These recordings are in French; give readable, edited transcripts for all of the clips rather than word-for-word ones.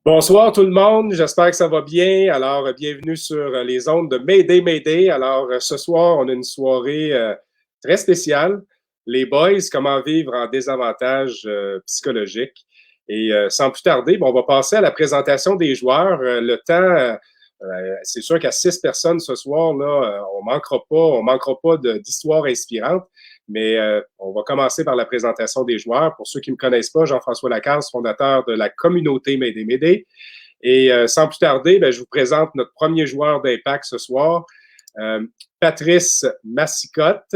Bonsoir tout le monde, j'espère que ça va bien. Alors, bienvenue sur les ondes de Mayday Mayday. Alors, ce soir, on a une soirée très spéciale. Les boys, comment vivre en désavantage psychologique. Et sans plus tarder, on va passer à la présentation des joueurs. Le temps, c'est sûr qu'à 6 personnes ce soir, là, on manquera pas d'histoires inspirantes. Mais on va commencer par la présentation des joueurs. Pour ceux qui ne me connaissent pas, Jean-François Lacasse, fondateur de la communauté Mayday Mayday. Et sans plus tarder, je vous présente notre premier joueur d'Impact ce soir, Patrice Massicotte.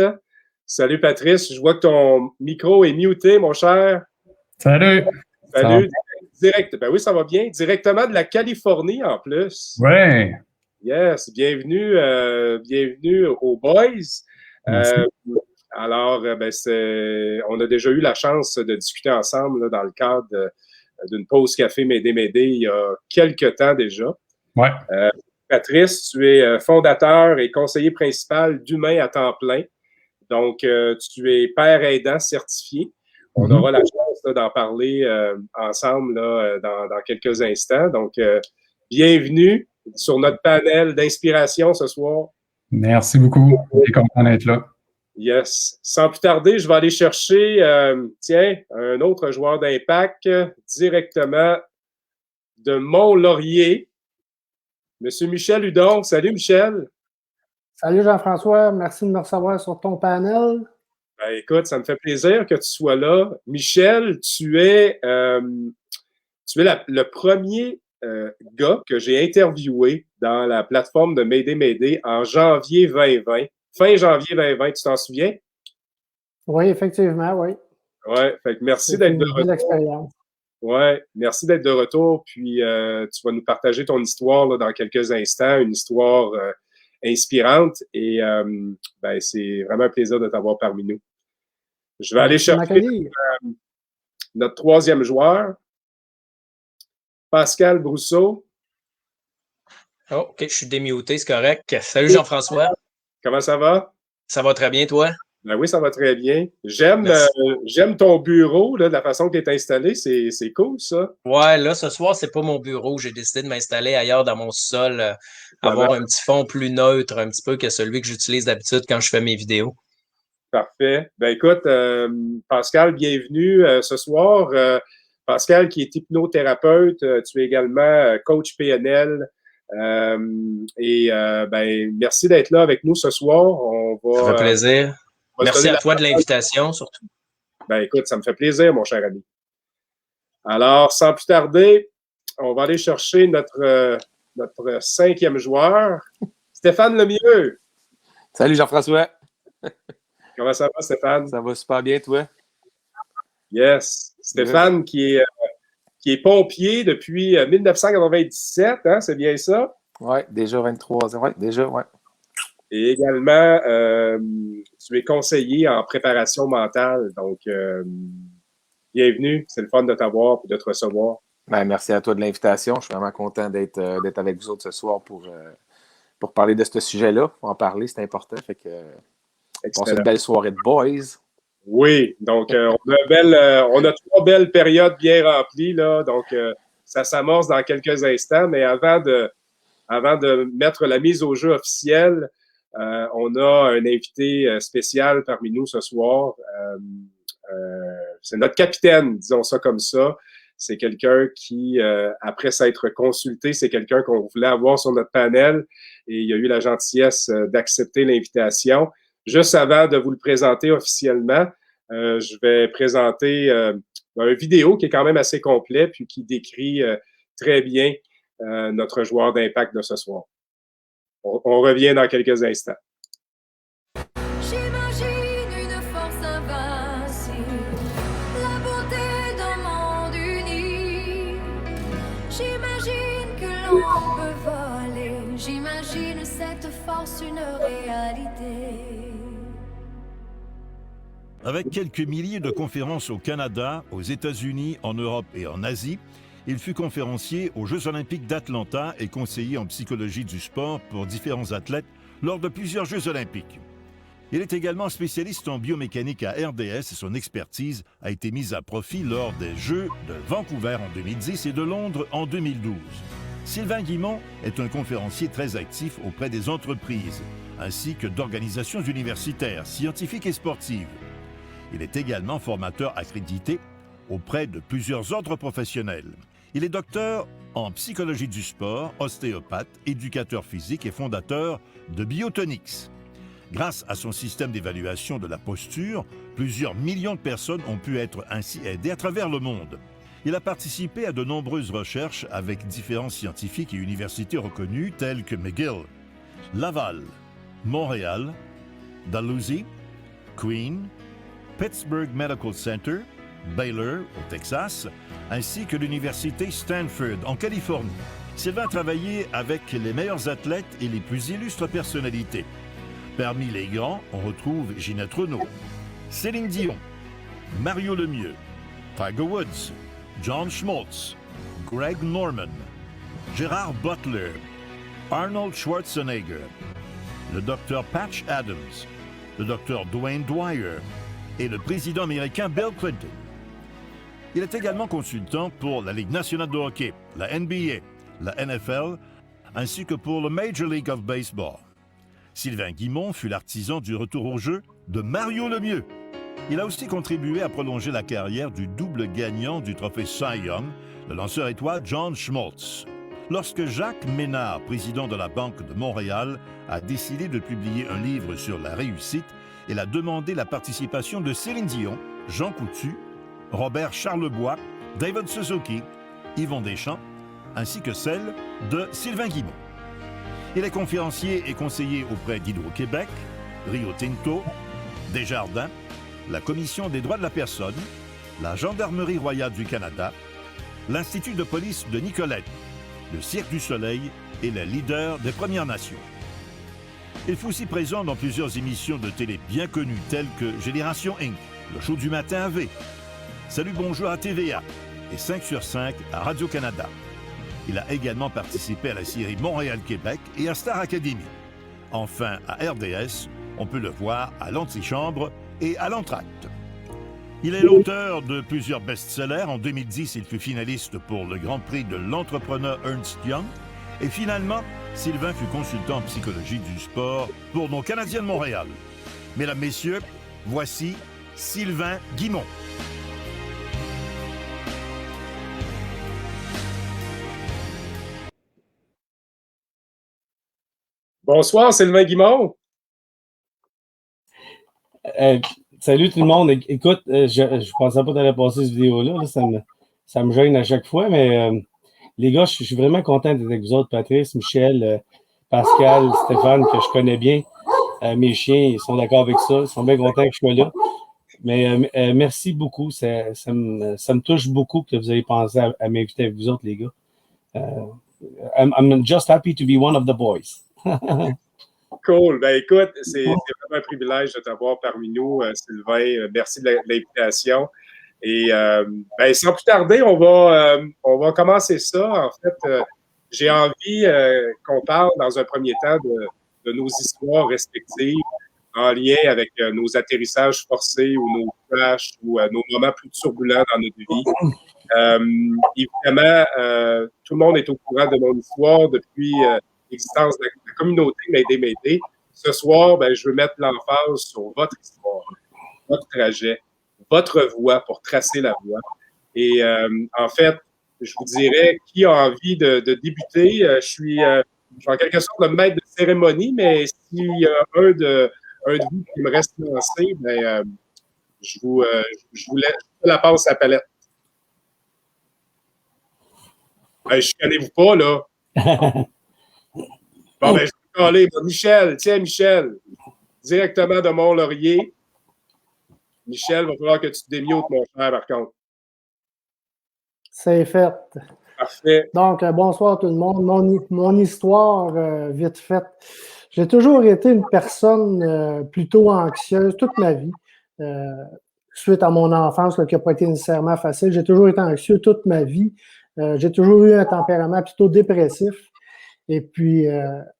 Salut Patrice, je vois que ton micro est muté, mon cher. Salut. Salut. Direct. Ben oui, ça va bien. Directement de la Californie en plus. Ouais. Yes, bienvenue aux boys. Alors, on a déjà eu la chance de discuter ensemble là, dans le cadre d'une pause café Mayday Mayday il y a quelques temps déjà. Ouais. Patrice, tu es fondateur et conseiller principal d'Humain à temps plein. Donc, tu es père aidant certifié. On aura la chance là, d'en parler ensemble là, dans quelques instants. Donc, bienvenue sur notre panel d'inspiration ce soir. Merci beaucoup. Je suis content d'être là. Yes. Sans plus tarder, je vais aller chercher, un autre joueur d'Impact directement de Mont-Laurier. Monsieur Michel Hudon. Salut, Michel. Salut, Jean-François. Merci de me recevoir sur ton panel. Ben, écoute, ça me fait plaisir que tu sois là. Michel, tu es le premier gars que j'ai interviewé dans la plateforme de Mayday Mayday en janvier 2020. Fin janvier 2020, tu t'en souviens? Oui, effectivement, oui. Oui, fait que merci d'être de retour. Oui, merci d'être de retour. Puis tu vas nous partager ton histoire là, dans quelques instants, une histoire inspirante. Et c'est vraiment un plaisir de t'avoir parmi nous. Je vais aller chercher notre troisième joueur, Pascal Brousseau. Oh, OK, je suis démuté, c'est correct. Salut Jean-François. Comment ça va? Ça va très bien, toi? Ben oui, ça va très bien. J'aime ton bureau, là, de la façon que tu es installé. C'est cool, ça. Ouais, là, ce soir, c'est pas mon bureau. J'ai décidé de m'installer ailleurs dans mon sol, avoir un petit fond plus neutre, un petit peu que celui que j'utilise d'habitude quand je fais mes vidéos. Parfait. Ben écoute, Pascal, bienvenue ce soir. Pascal, qui est hypnothérapeute, tu es également coach PNL. Merci d'être là avec nous ce soir. Ça fait plaisir. Merci à toi de l'invitation, surtout. Ben écoute, ça me fait plaisir, mon cher ami. Alors, sans plus tarder, on va aller chercher notre cinquième joueur, Stéphane Lemieux. Salut Jean-François. Comment ça va, Stéphane? Ça va super bien, toi? Yes. Stéphane qui est pompier depuis 1997, hein, c'est bien ça? Oui, déjà 23 ans. Oui, déjà, oui. Et également, tu es conseiller en préparation mentale. Donc, bienvenue. C'est le fun de t'avoir et de te recevoir. Ben, merci à toi de l'invitation. Je suis vraiment content d'être avec vous autres ce soir pour parler de ce sujet-là. Pour en parler, c'est important. Fait que passer une belle soirée de boys. Oui, donc on a 3 belles périodes bien remplies, là. Donc, ça s'amorce dans quelques instants. Mais avant de mettre la mise au jeu officielle, on a un invité spécial parmi nous ce soir. C'est notre capitaine, disons ça comme ça. C'est quelqu'un qui, après s'être consulté, c'est quelqu'un qu'on voulait avoir sur notre panel et il a eu la gentillesse d'accepter l'invitation. Juste avant de vous le présenter officiellement, je vais présenter une vidéo qui est quand même assez complet puis qui décrit très bien notre joueur d'impact de ce soir. On revient dans quelques instants. J'imagine une force invincible, la beauté d'un monde uni. J'imagine que l'on peut voler, j'imagine cette force une réalité. Avec quelques milliers de conférences au Canada, aux États-Unis, en Europe et en Asie, il fut conférencier aux Jeux olympiques d'Atlanta et conseiller en psychologie du sport pour différents athlètes lors de plusieurs Jeux olympiques. Il est également spécialiste en biomécanique à RDS et son expertise a été mise à profit lors des Jeux de Vancouver en 2010 et de Londres en 2012. Sylvain Guimont est un conférencier très actif auprès des entreprises, ainsi que d'organisations universitaires, scientifiques et sportives. Il est également formateur accrédité auprès de plusieurs ordres professionnels. Il est docteur en psychologie du sport, ostéopathe, éducateur physique et fondateur de Biotonix. Grâce à son système d'évaluation de la posture, plusieurs millions de personnes ont pu être ainsi aidées à travers le monde. Il a participé à de nombreuses recherches avec différents scientifiques et universités reconnues telles que McGill, Laval, Montréal, Dalhousie, Queen, Pittsburgh Medical Center, Baylor au Texas, ainsi que l'université Stanford en Californie. Sylvain a travaillé avec les meilleurs athlètes et les plus illustres personnalités. Parmi les grands, on retrouve Ginette Renault, Céline Dion, Mario Lemieux, Tiger Woods, John Schmaltz, Greg Norman, Gerard Butler, Arnold Schwarzenegger, le Dr Patch Adams, le Dr Dwayne Dwyer et le président américain Bill Clinton. Il est également consultant pour la Ligue nationale de hockey, la NBA, la NFL, ainsi que pour le Major League of Baseball. Sylvain Guimont fut l'artisan du retour au jeu de Mario Lemieux. Il a aussi contribué à prolonger la carrière du double gagnant du trophée Cy Young, le lanceur étoile John Schmaltz. Lorsque Jacques Ménard, président de la Banque de Montréal, a décidé de publier un livre sur la réussite, il a demandé la participation de Céline Dion, Jean Coutu, Robert Charlebois, David Suzuki, Yvon Deschamps, ainsi que celle de Sylvain Guimont. Il est conférencier et conseiller auprès d'Hydro-Québec, Rio Tinto, Desjardins, la Commission des droits de la personne, la Gendarmerie royale du Canada, l'Institut de police de Nicolette, le Cirque du Soleil et les leaders des Premières Nations. Il fut aussi présent dans plusieurs émissions de télé bien connues telles que Génération Inc., le show du matin à V, Salut Bonjour à TVA et 5 sur 5 à Radio-Canada. Il a également participé à la série Montréal-Québec et à Star Academy. Enfin, à RDS, on peut le voir à l'Antichambre et à l'Entracte. Il est l'auteur de plusieurs best-sellers. En 2010, il fut finaliste pour le Grand Prix de l'entrepreneur Ernst Young. Et finalement, Sylvain fut consultant en psychologie du sport pour nos Canadiens de Montréal. Mesdames, Messieurs, voici Sylvain Guimont. Bonsoir, Sylvain Guimont. Salut tout le monde. Écoute, je ne pensais pas d'aller passer cette vidéo-là. Là, ça me gêne à chaque fois, mais les gars, je suis vraiment content d'être avec vous autres, Patrice, Michel, Pascal, Stéphane, que je connais bien. Mes chiens, ils sont d'accord avec ça. Ils sont bien contents que je sois là. Mais merci beaucoup. Ça me touche beaucoup que vous ayez pensé à m'inviter avec vous autres, les gars. I'm just happy to be one of the boys. Cool. Ben écoute, c'est vraiment un privilège de t'avoir parmi nous, Sylvain. Merci de l'invitation. Et ben, sans plus tarder, on va commencer ça. En fait, j'ai envie qu'on parle dans un premier temps de nos histoires respectives en lien avec nos atterrissages forcés ou nos crashs ou nos moments plus turbulents dans notre vie. Évidemment, tout le monde est au courant de mon histoire depuis l'existence de la communauté Mayday. Ce soir, ben, je veux mettre l'emphase sur votre histoire, votre trajet, votre voie pour tracer la voie. Et en fait, je vous dirais, qui a envie de débuter? Je suis en quelque sorte le maître de cérémonie, mais s'il y a un de vous qui me reste lancé, ben, je vous laisse la passe à la palette. Ben, je ne connais vous pas, là. Bon, ben, je vais caler. Michel, tiens, Michel, directement de Mont-Laurier. Michel, il va falloir que tu te démutes, mon frère, par contre. C'est fait. Parfait. Donc, bonsoir tout le monde. Mon histoire, vite faite. J'ai toujours été une personne plutôt anxieuse toute ma vie. Suite à mon enfance, qui n'a pas été nécessairement facile. J'ai toujours été anxieux toute ma vie. J'ai toujours eu un tempérament plutôt dépressif. Et puis,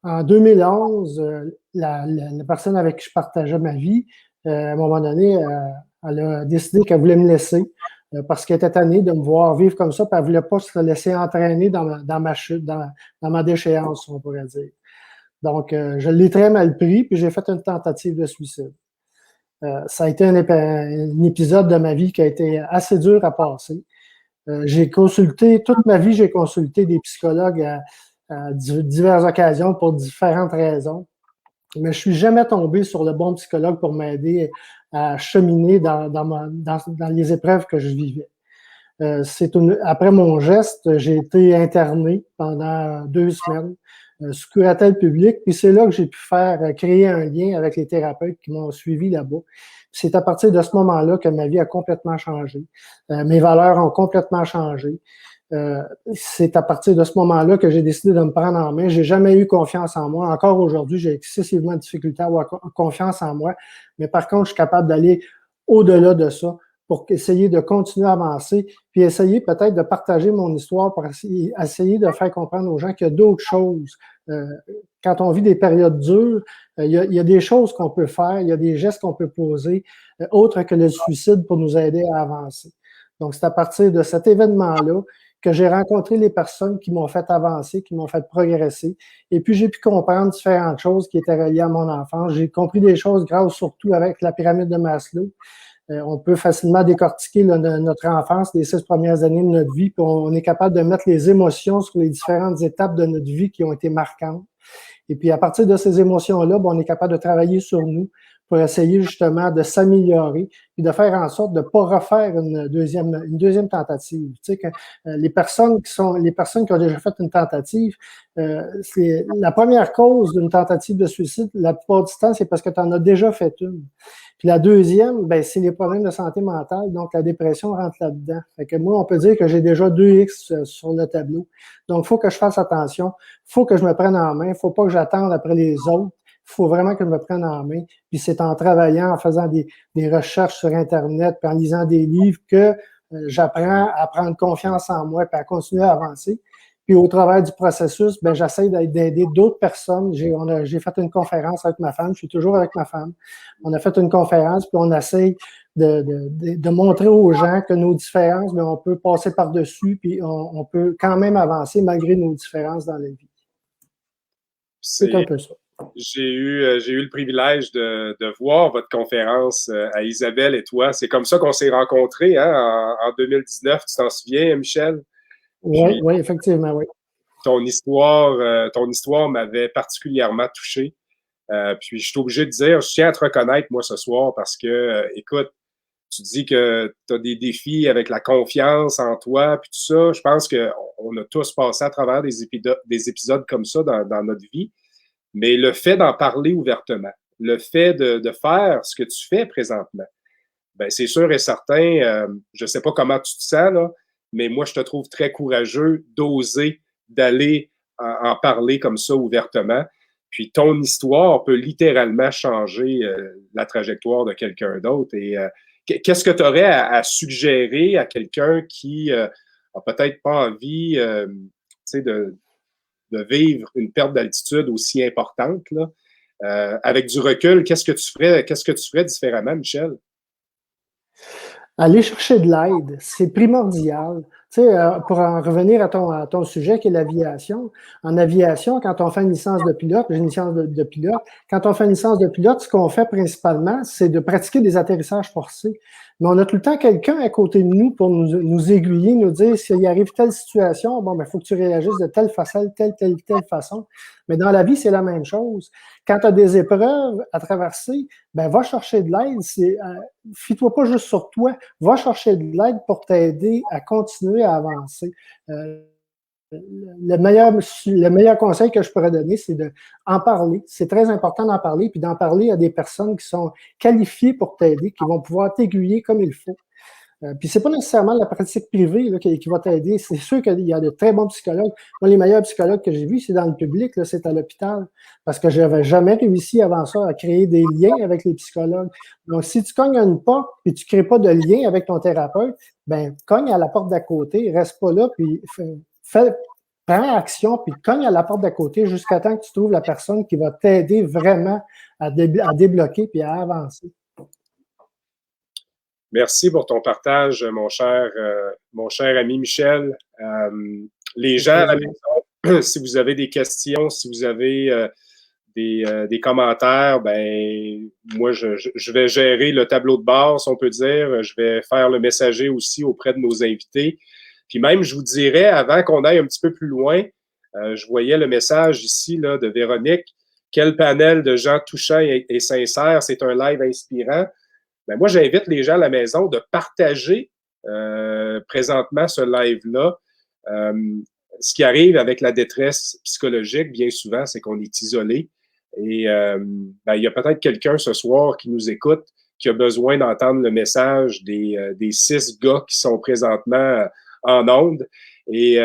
en 2011, la personne avec qui je partageais ma vie, à un moment donné, elle a décidé qu'elle voulait me laisser parce qu'elle était tannée de me voir vivre comme ça, puis elle ne voulait pas se laisser entraîner dans ma chute, dans ma déchéance, on pourrait dire. Donc, je l'ai très mal pris, puis j'ai fait une tentative de suicide. Ça a été un épisode de ma vie qui a été assez dur à passer. J'ai consulté, toute ma vie, j'ai consulté des psychologues à diverses occasions pour différentes raisons. Mais je suis jamais tombé sur le bon psychologue pour m'aider à cheminer dans les épreuves que je vivais. Après mon geste, j'ai été interné pendant 2 semaines sous curatelle publique, puis c'est là que j'ai pu créer un lien avec les thérapeutes qui m'ont suivi là-bas. C'est à partir de ce moment-là que ma vie a complètement changé. Mes valeurs ont complètement changé. C'est à partir de ce moment-là que j'ai décidé de me prendre en main. J'ai jamais eu confiance en moi. Encore aujourd'hui, j'ai excessivement de difficulté à avoir confiance en moi. Mais par contre, je suis capable d'aller au-delà de ça pour essayer de continuer à avancer, puis essayer peut-être de partager mon histoire pour essayer de faire comprendre aux gens qu'il y a d'autres choses. Quand on vit des périodes dures, il y a des choses qu'on peut faire, il y a des gestes qu'on peut poser, autres que le suicide pour nous aider à avancer. Donc, c'est à partir de cet événement-là que j'ai rencontré les personnes qui m'ont fait avancer, qui m'ont fait progresser. Et puis, j'ai pu comprendre différentes choses qui étaient reliées à mon enfance. J'ai compris des choses grâce surtout avec la pyramide de Maslow. On peut facilement décortiquer notre enfance, les 6 premières années de notre vie, puis on est capable de mettre les émotions sur les différentes étapes de notre vie qui ont été marquantes. Et puis, à partir de ces émotions-là, on est capable de travailler sur nous pour essayer justement de s'améliorer et de faire en sorte de ne pas refaire une deuxième tentative. Tu sais, que les personnes qui ont déjà fait une tentative, c'est la première cause d'une tentative de suicide, la plupart du temps, c'est parce que tu en as déjà fait une. Puis la deuxième, ben, c'est les problèmes de santé mentale, donc la dépression rentre là-dedans. Fait que moi, on peut dire que j'ai déjà 2 X sur le tableau. Donc, il faut que je fasse attention, il faut que je me prenne en main, il ne faut pas que j'attende après les autres. Il faut vraiment que je me prenne en main. Puis c'est en travaillant, en faisant des recherches sur Internet, puis en lisant des livres que j'apprends à prendre confiance en moi, puis à continuer à avancer. Puis au travers du processus, ben j'essaie d'aider d'autres personnes. J'ai fait une conférence avec ma femme, je suis toujours avec ma femme. On a fait une conférence, puis on essaie de montrer aux gens que nos différences, ben, on peut passer par-dessus, puis on peut quand même avancer malgré nos différences dans la vie. C'est un peu ça. J'ai eu le privilège de voir votre conférence à Isabelle et toi. C'est comme ça qu'on s'est rencontrés hein, en 2019. Tu t'en souviens, Michel? Oui, effectivement, oui. Ton histoire m'avait particulièrement touché. Puis je suis obligé de dire, je tiens à te reconnaître, moi, ce soir, parce que, écoute, tu dis que tu as des défis avec la confiance en toi, puis tout ça. Je pense qu'on a tous passé à travers des épisodes comme ça dans notre vie. Mais le fait d'en parler ouvertement, le fait de faire ce que tu fais présentement, ben c'est sûr et certain, je ne sais pas comment tu te sens, là, mais moi, je te trouve très courageux d'oser, d'aller en parler comme ça ouvertement. Puis ton histoire peut littéralement changer la trajectoire de quelqu'un d'autre. Et qu'est-ce que tu aurais à suggérer à quelqu'un qui a peut-être pas envie de vivre une perte d'altitude aussi importante, là, avec du recul, qu'est-ce que tu ferais différemment, Michel? Aller chercher de l'aide, c'est primordial. Tu sais, pour en revenir à ton sujet qui est l'aviation, en aviation, quand on fait une licence de pilote, j'ai une licence de pilote, quand on fait une licence de pilote, ce qu'on fait principalement, c'est de pratiquer des atterrissages forcés. Mais on a tout le temps quelqu'un à côté de nous pour nous aiguiller, nous dire s'il arrive telle situation, bon, ben, faut que tu réagisses de telle façon, telle façon. Mais dans la vie, c'est la même chose. Quand tu as des épreuves à traverser, ben, va chercher de l'aide. Fie-toi pas juste sur toi. Va chercher de l'aide pour t'aider à continuer à avancer. Le meilleur conseil que je pourrais donner, c'est d'en parler. C'est très important d'en parler, puis d'en parler à des personnes qui sont qualifiées pour t'aider, qui vont pouvoir t'aiguiller comme il faut. Puis c'est pas nécessairement la pratique privée là, qui va t'aider. C'est sûr qu'il y a de très bons psychologues. Moi, les meilleurs psychologues que j'ai vus, c'est dans le public, là, c'est à l'hôpital. Parce que j'avais jamais réussi avant ça à créer des liens avec les psychologues. Donc, si tu cognes à une porte et tu crées pas de lien avec ton thérapeute, ben cogne à la porte d'à côté, reste pas là, puis prends action, puis cogne à la porte d'à côté jusqu'à temps que tu trouves la personne qui va t'aider vraiment à débloquer puis à avancer. Merci pour ton partage, mon cher ami Michel. Les gens à la maison, si vous avez des questions, si vous avez des commentaires, ben moi, je vais gérer le tableau de bord, si on peut dire. Je vais faire le messager aussi auprès de nos invités. Puis même, je vous dirais, avant qu'on aille un petit peu plus loin, je voyais le message ici là, de Véronique. Quel panel de gens touchants et sincères. C'est un live inspirant. Ben moi, j'invite les gens à la maison de partager présentement ce live-là. Ce qui arrive avec la détresse psychologique, bien souvent, c'est qu'on est isolé. Et ben, il y a peut-être quelqu'un ce soir qui nous écoute, qui a besoin d'entendre le message des 6 gars qui sont présentement en ondes. Et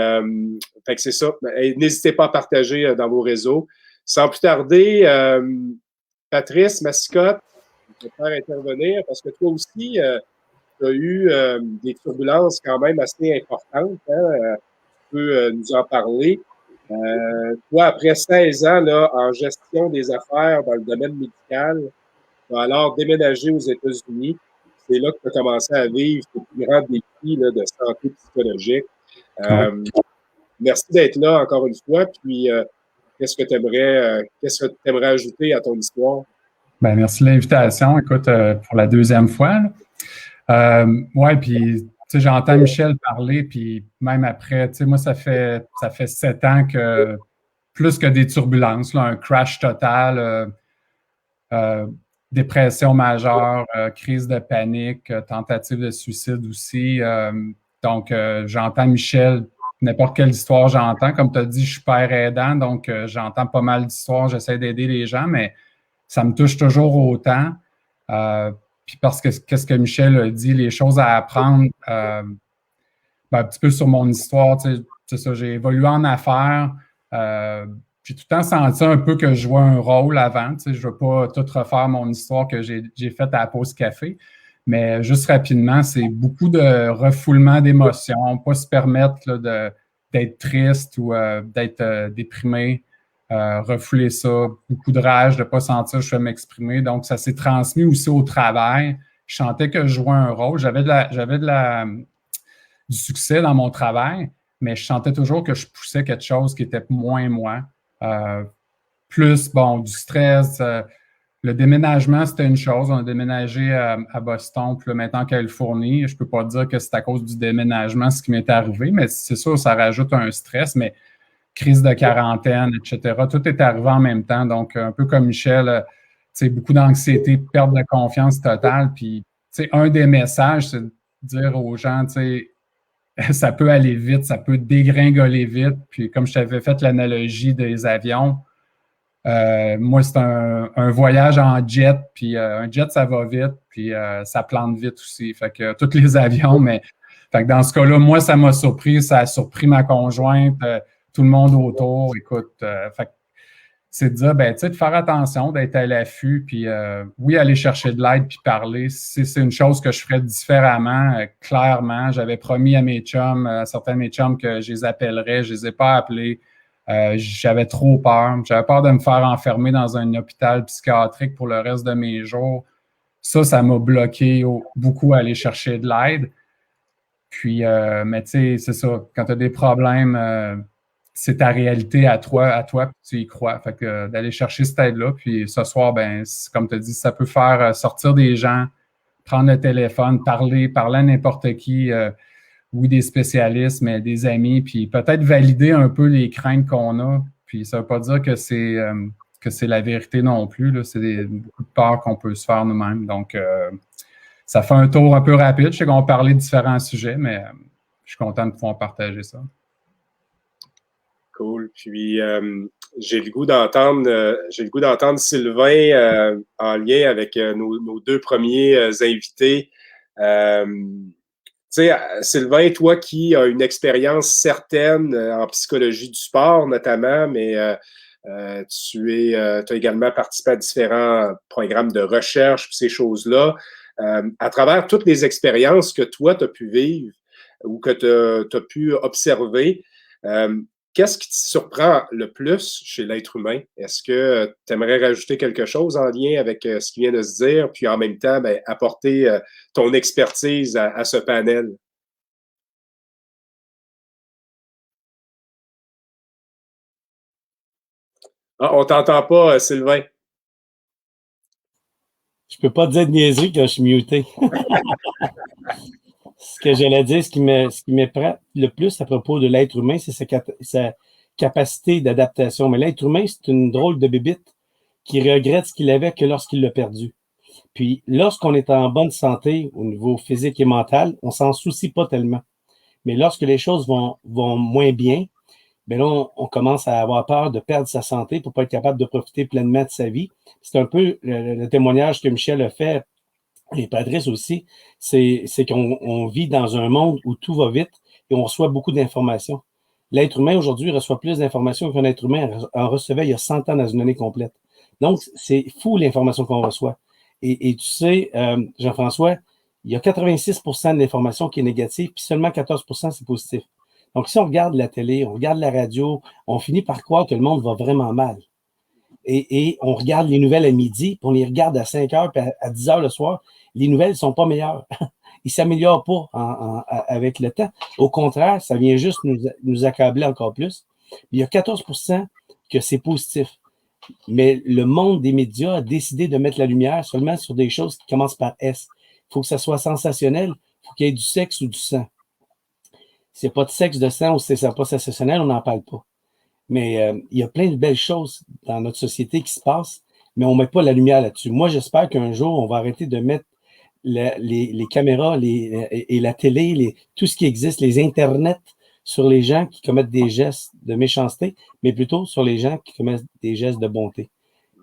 fait que c'est ça. N'hésitez pas à partager dans vos réseaux. Sans plus tarder, Patrice Massicotte, je vais te faire intervenir parce que toi aussi, tu as eu des turbulences quand même assez importantes. Hein? Tu peux nous en parler. Toi, après 16 ans là, en gestion des affaires dans le domaine médical, tu as alors déménagé aux États-Unis. C'est là que tu as commencé à vivre tes plus grands défis là, de santé psychologique. Merci d'être là encore une fois. Puis, qu'est-ce que tu aimerais ajouter à ton histoire? Ben, merci de l'invitation. Écoute, pour la 2e fois. Ouais, puis tu sais, j'entends Michel parler, puis même après, tu sais, moi, ça fait 7 ans que plus que des turbulences, là, un crash total, dépression majeure, crise de panique, tentative de suicide aussi. Donc, j'entends Michel, n'importe quelle histoire j'entends. Comme tu as dit, je suis père aidant, donc j'entends pas mal d'histoires, j'essaie d'aider les gens, mais ça me touche toujours autant. Puis parce que qu'est-ce que Michel a dit, les choses à apprendre, ben, un petit peu sur mon histoire, tu sais, c'est ça, j'ai évolué en affaires. J'ai tout le temps senti un peu que je jouais un rôle avant. Tu sais, je ne veux pas tout refaire mon histoire que j'ai faite à la pause café, mais juste rapidement, c'est beaucoup de refoulement d'émotions, pas se permettre là, d'être triste ou d'être déprimé. Refouler ça, beaucoup de rage, de ne pas sentir que je vais m'exprimer. Donc, ça s'est transmis aussi au travail. Je sentais que je jouais un rôle. J'avais du succès dans mon travail, mais je sentais toujours que je poussais quelque chose qui était moins moi. Plus, bon, du stress. Le déménagement, c'était une chose. On a déménagé à Boston, puis là, maintenant en Californie. Je ne peux pas dire que c'est à cause du déménagement ce qui m'est arrivé, mais c'est sûr, ça rajoute un stress, mais crise de quarantaine, etc. Tout est arrivé en même temps. Donc, un peu comme Michel, beaucoup d'anxiété, perte de confiance totale. Puis, un des messages, c'est de dire aux gens, ça peut aller vite, ça peut dégringoler vite. Puis, comme je t'avais fait l'analogie des avions, moi, c'est un voyage en jet. Puis, un jet, ça va vite. Puis, ça plante vite aussi. Fait que tous les avions, mais fait que dans ce cas-là, moi, ça m'a surpris. Ça a surpris ma conjointe. Tout le monde autour, écoute, c'est de dire, ben, tu sais, de faire attention, d'être à l'affût, puis oui, aller chercher de l'aide, puis parler, c'est une chose que je ferais différemment, clairement. J'avais promis à mes chums, à certains de mes chums, que je les appellerais, je les ai pas appelés. J'avais trop peur. J'avais peur de me faire enfermer dans un hôpital psychiatrique pour le reste de mes jours. Ça m'a bloqué beaucoup à aller chercher de l'aide. Puis, mais tu sais, c'est ça, quand tu as des problèmes, c'est ta réalité à toi, puis tu y crois. Fait que d'aller chercher cette aide-là, puis ce soir, ben, comme tu as dit, ça peut faire sortir des gens, prendre le téléphone, parler à n'importe qui, oui, des spécialistes, mais des amis, puis peut-être valider un peu les craintes qu'on a. Puis ça ne veut pas dire que c'est la vérité non plus, là. C'est beaucoup de peurs qu'on peut se faire nous-mêmes. Donc, ça fait un tour un peu rapide. Je sais qu'on va parler de différents sujets, mais je suis content de pouvoir partager ça. Cool. Puis, j'ai le goût d'entendre Sylvain en lien avec nos 2 premiers invités. Tu sais, Sylvain, toi qui as une expérience certaine en psychologie du sport notamment, mais tu as également participé à différents programmes de recherche, ces choses-là. À travers toutes les expériences que toi, tu as pu vivre ou que tu as pu observer, qu'est-ce qui te surprend le plus chez l'être humain? Est-ce que tu aimerais rajouter quelque chose en lien avec ce qui vient de se dire, puis en même temps, ben, apporter ton expertise à ce panel? Ah, on t'entend pas, Sylvain. Je peux pas te dire de niaiserie quand je suis muté. Ce que j'allais dire, ce qui m'éprend le plus à propos de l'être humain, c'est sa capacité d'adaptation. Mais l'être humain, c'est une drôle de bébite qui regrette ce qu'il avait que lorsqu'il l'a perdu. Puis, lorsqu'on est en bonne santé au niveau physique et mental, on s'en soucie pas tellement. Mais lorsque les choses vont moins bien, ben là, on commence à avoir peur de perdre sa santé pour pas être capable de profiter pleinement de sa vie. C'est un peu le témoignage que Michel a fait, et Patrice aussi, c'est qu'on vit dans un monde où tout va vite et on reçoit beaucoup d'informations. L'être humain aujourd'hui reçoit plus d'informations qu'un être humain en recevait il y a 100 ans dans une année complète. Donc, c'est fou l'information qu'on reçoit. Et tu sais, Jean-François, il y a 86% de l'information qui est négative, puis seulement 14% c'est positif. Donc, si on regarde la télé, on regarde la radio, on finit par croire que le monde va vraiment mal. Et on regarde les nouvelles à midi, puis on les regarde à 5 heures, puis à 10 heures le soir. Les nouvelles ne sont pas meilleures. Ils ne s'améliorent pas avec le temps. Au contraire, ça vient juste nous accabler encore plus. Il y a 14% que c'est positif. Mais le monde des médias a décidé de mettre la lumière seulement sur des choses qui commencent par S. Il faut que ça soit sensationnel. Il faut qu'il y ait du sexe ou du sang. S'il n'y a pas de sexe, de sang ou si c'est pas sensationnel, on n'en parle pas. Mais il y a plein de belles choses dans notre société qui se passent, mais on ne met pas la lumière là-dessus. Moi, j'espère qu'un jour, on va arrêter de mettre les caméras et la télé, tout ce qui existe, les internets sur les gens qui commettent des gestes de méchanceté, mais plutôt sur les gens qui commettent des gestes de bonté.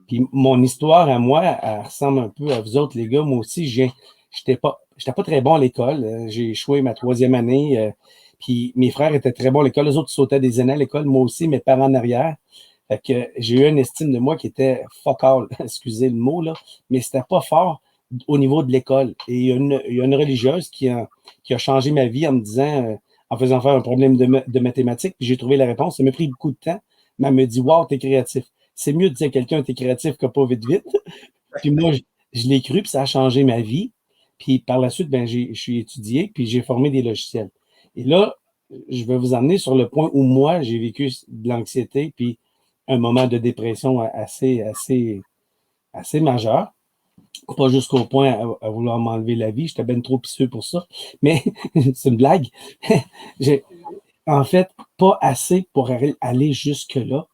Puis mon histoire à moi, elle ressemble un peu à vous autres, les gars. Moi aussi, j'étais pas très bon à l'école. J'ai échoué ma 3e année. Puis mes frères étaient très bons à l'école. Les autres sautaient des années à l'école. Moi aussi, mes parents en arrière. Fait que j'ai eu une estime de moi qui était fuck all, excusez le mot, là, mais c'était pas fort au niveau de l'école. Et il y a une religieuse qui a changé ma vie en me disant, en faisant faire un problème de mathématiques, puis j'ai trouvé la réponse. Ça m'a pris beaucoup de temps, mais elle me dit, wow, t'es créatif. C'est mieux de dire à quelqu'un t'es créatif que pas vite, vite. Puis moi, je l'ai cru, puis ça a changé ma vie. Puis par la suite, ben, je suis étudié, puis j'ai formé des logiciels. Et là, je vais vous emmener sur le point où moi, j'ai vécu de l'anxiété, puis un moment de dépression assez majeur. Pas jusqu'au point à vouloir m'enlever la vie. J'étais bien trop pisseux pour ça. Mais c'est une blague. En fait, pas assez pour aller jusque-là.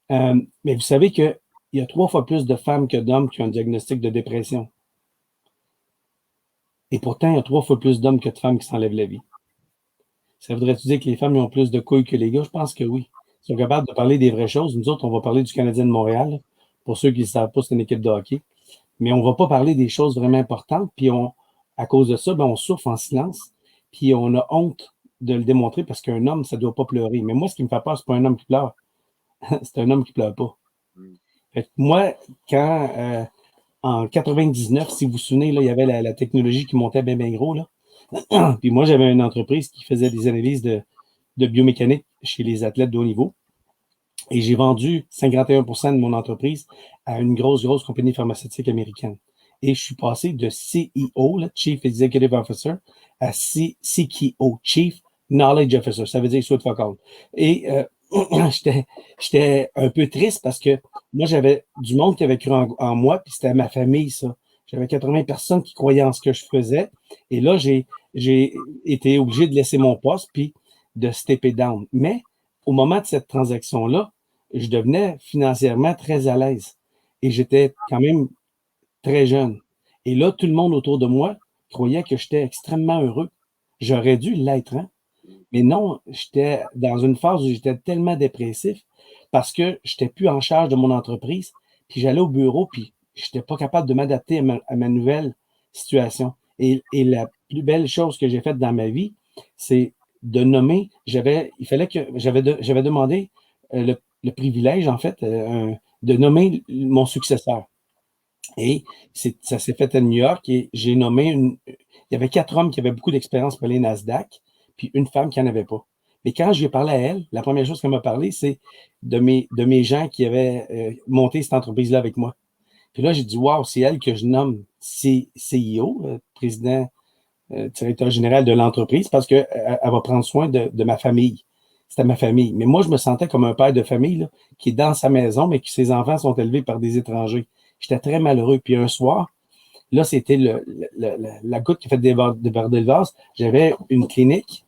Mais vous savez qu'il y a 3 fois plus de femmes que d'hommes qui ont un diagnostic de dépression. Et pourtant, il y a 3 fois plus d'hommes que de femmes qui s'enlèvent la vie. Ça voudrait-tu dire que les femmes ont plus de couilles que les gars? Je pense que oui. Ils sont capables de parler des vraies choses. Nous autres, on va parler du Canadien de Montréal. Pour ceux qui ne savent pas, c'est une équipe de hockey. Mais on ne va pas parler des choses vraiment importantes. Puis à cause de ça, ben, on souffre en silence. Puis on a honte de le démontrer parce qu'un homme, ça ne doit pas pleurer. Mais moi, ce qui me fait peur, ce n'est pas un homme qui pleure. C'est un homme qui ne pleure pas. Fait que moi, quand en 99, si vous vous souvenez, là, il y avait la technologie qui montait bien, bien gros. Là. Puis moi, j'avais une entreprise qui faisait des analyses de biomécanique chez les athlètes de haut niveau. Et j'ai vendu 51% de mon entreprise à une grosse compagnie pharmaceutique américaine. Et je suis passé de CEO, là, Chief Executive Officer, à CKO, Chief Knowledge Officer. Ça veut dire soit fuck all. Et j'étais un peu triste parce que moi, j'avais du monde qui avait cru en moi, puis c'était ma famille, ça. J'avais 80 personnes qui croyaient en ce que je faisais. Et là, j'ai été obligé de laisser mon poste, puis de stepper down. Mais au moment de cette transaction-là, je devenais financièrement très à l'aise. Et j'étais quand même très jeune. Et là, tout le monde autour de moi croyait que j'étais extrêmement heureux. J'aurais dû l'être, hein? Mais non, j'étais dans une phase où j'étais tellement dépressif parce que je n'étais plus en charge de mon entreprise. Puis j'allais au bureau, puis je n'étais pas capable de m'adapter à ma nouvelle situation. Et la plus belle chose que j'ai faite dans ma vie, c'est de nommer, j'avais demandé le privilège, en fait, de nommer mon successeur. Et ça s'est fait à New York et j'ai nommé il y avait 4 hommes qui avaient beaucoup d'expérience pour les Nasdaq, puis une femme qui n'en avait pas. Mais quand je lui ai parlé à elle, la première chose qu'elle m'a parlé, c'est de mes gens qui avaient monté cette entreprise-là avec moi. Puis là, j'ai dit, wow, c'est elle que je nomme CEO, président, directeur général de l'entreprise, parce qu'elle va prendre soin de ma famille. C'était ma famille. Mais moi, je me sentais comme un père de famille là, qui est dans sa maison, mais que ses enfants sont élevés par des étrangers. J'étais très malheureux. Puis un soir, là, c'était la goutte qui fait déborder le vase. J'avais une clinique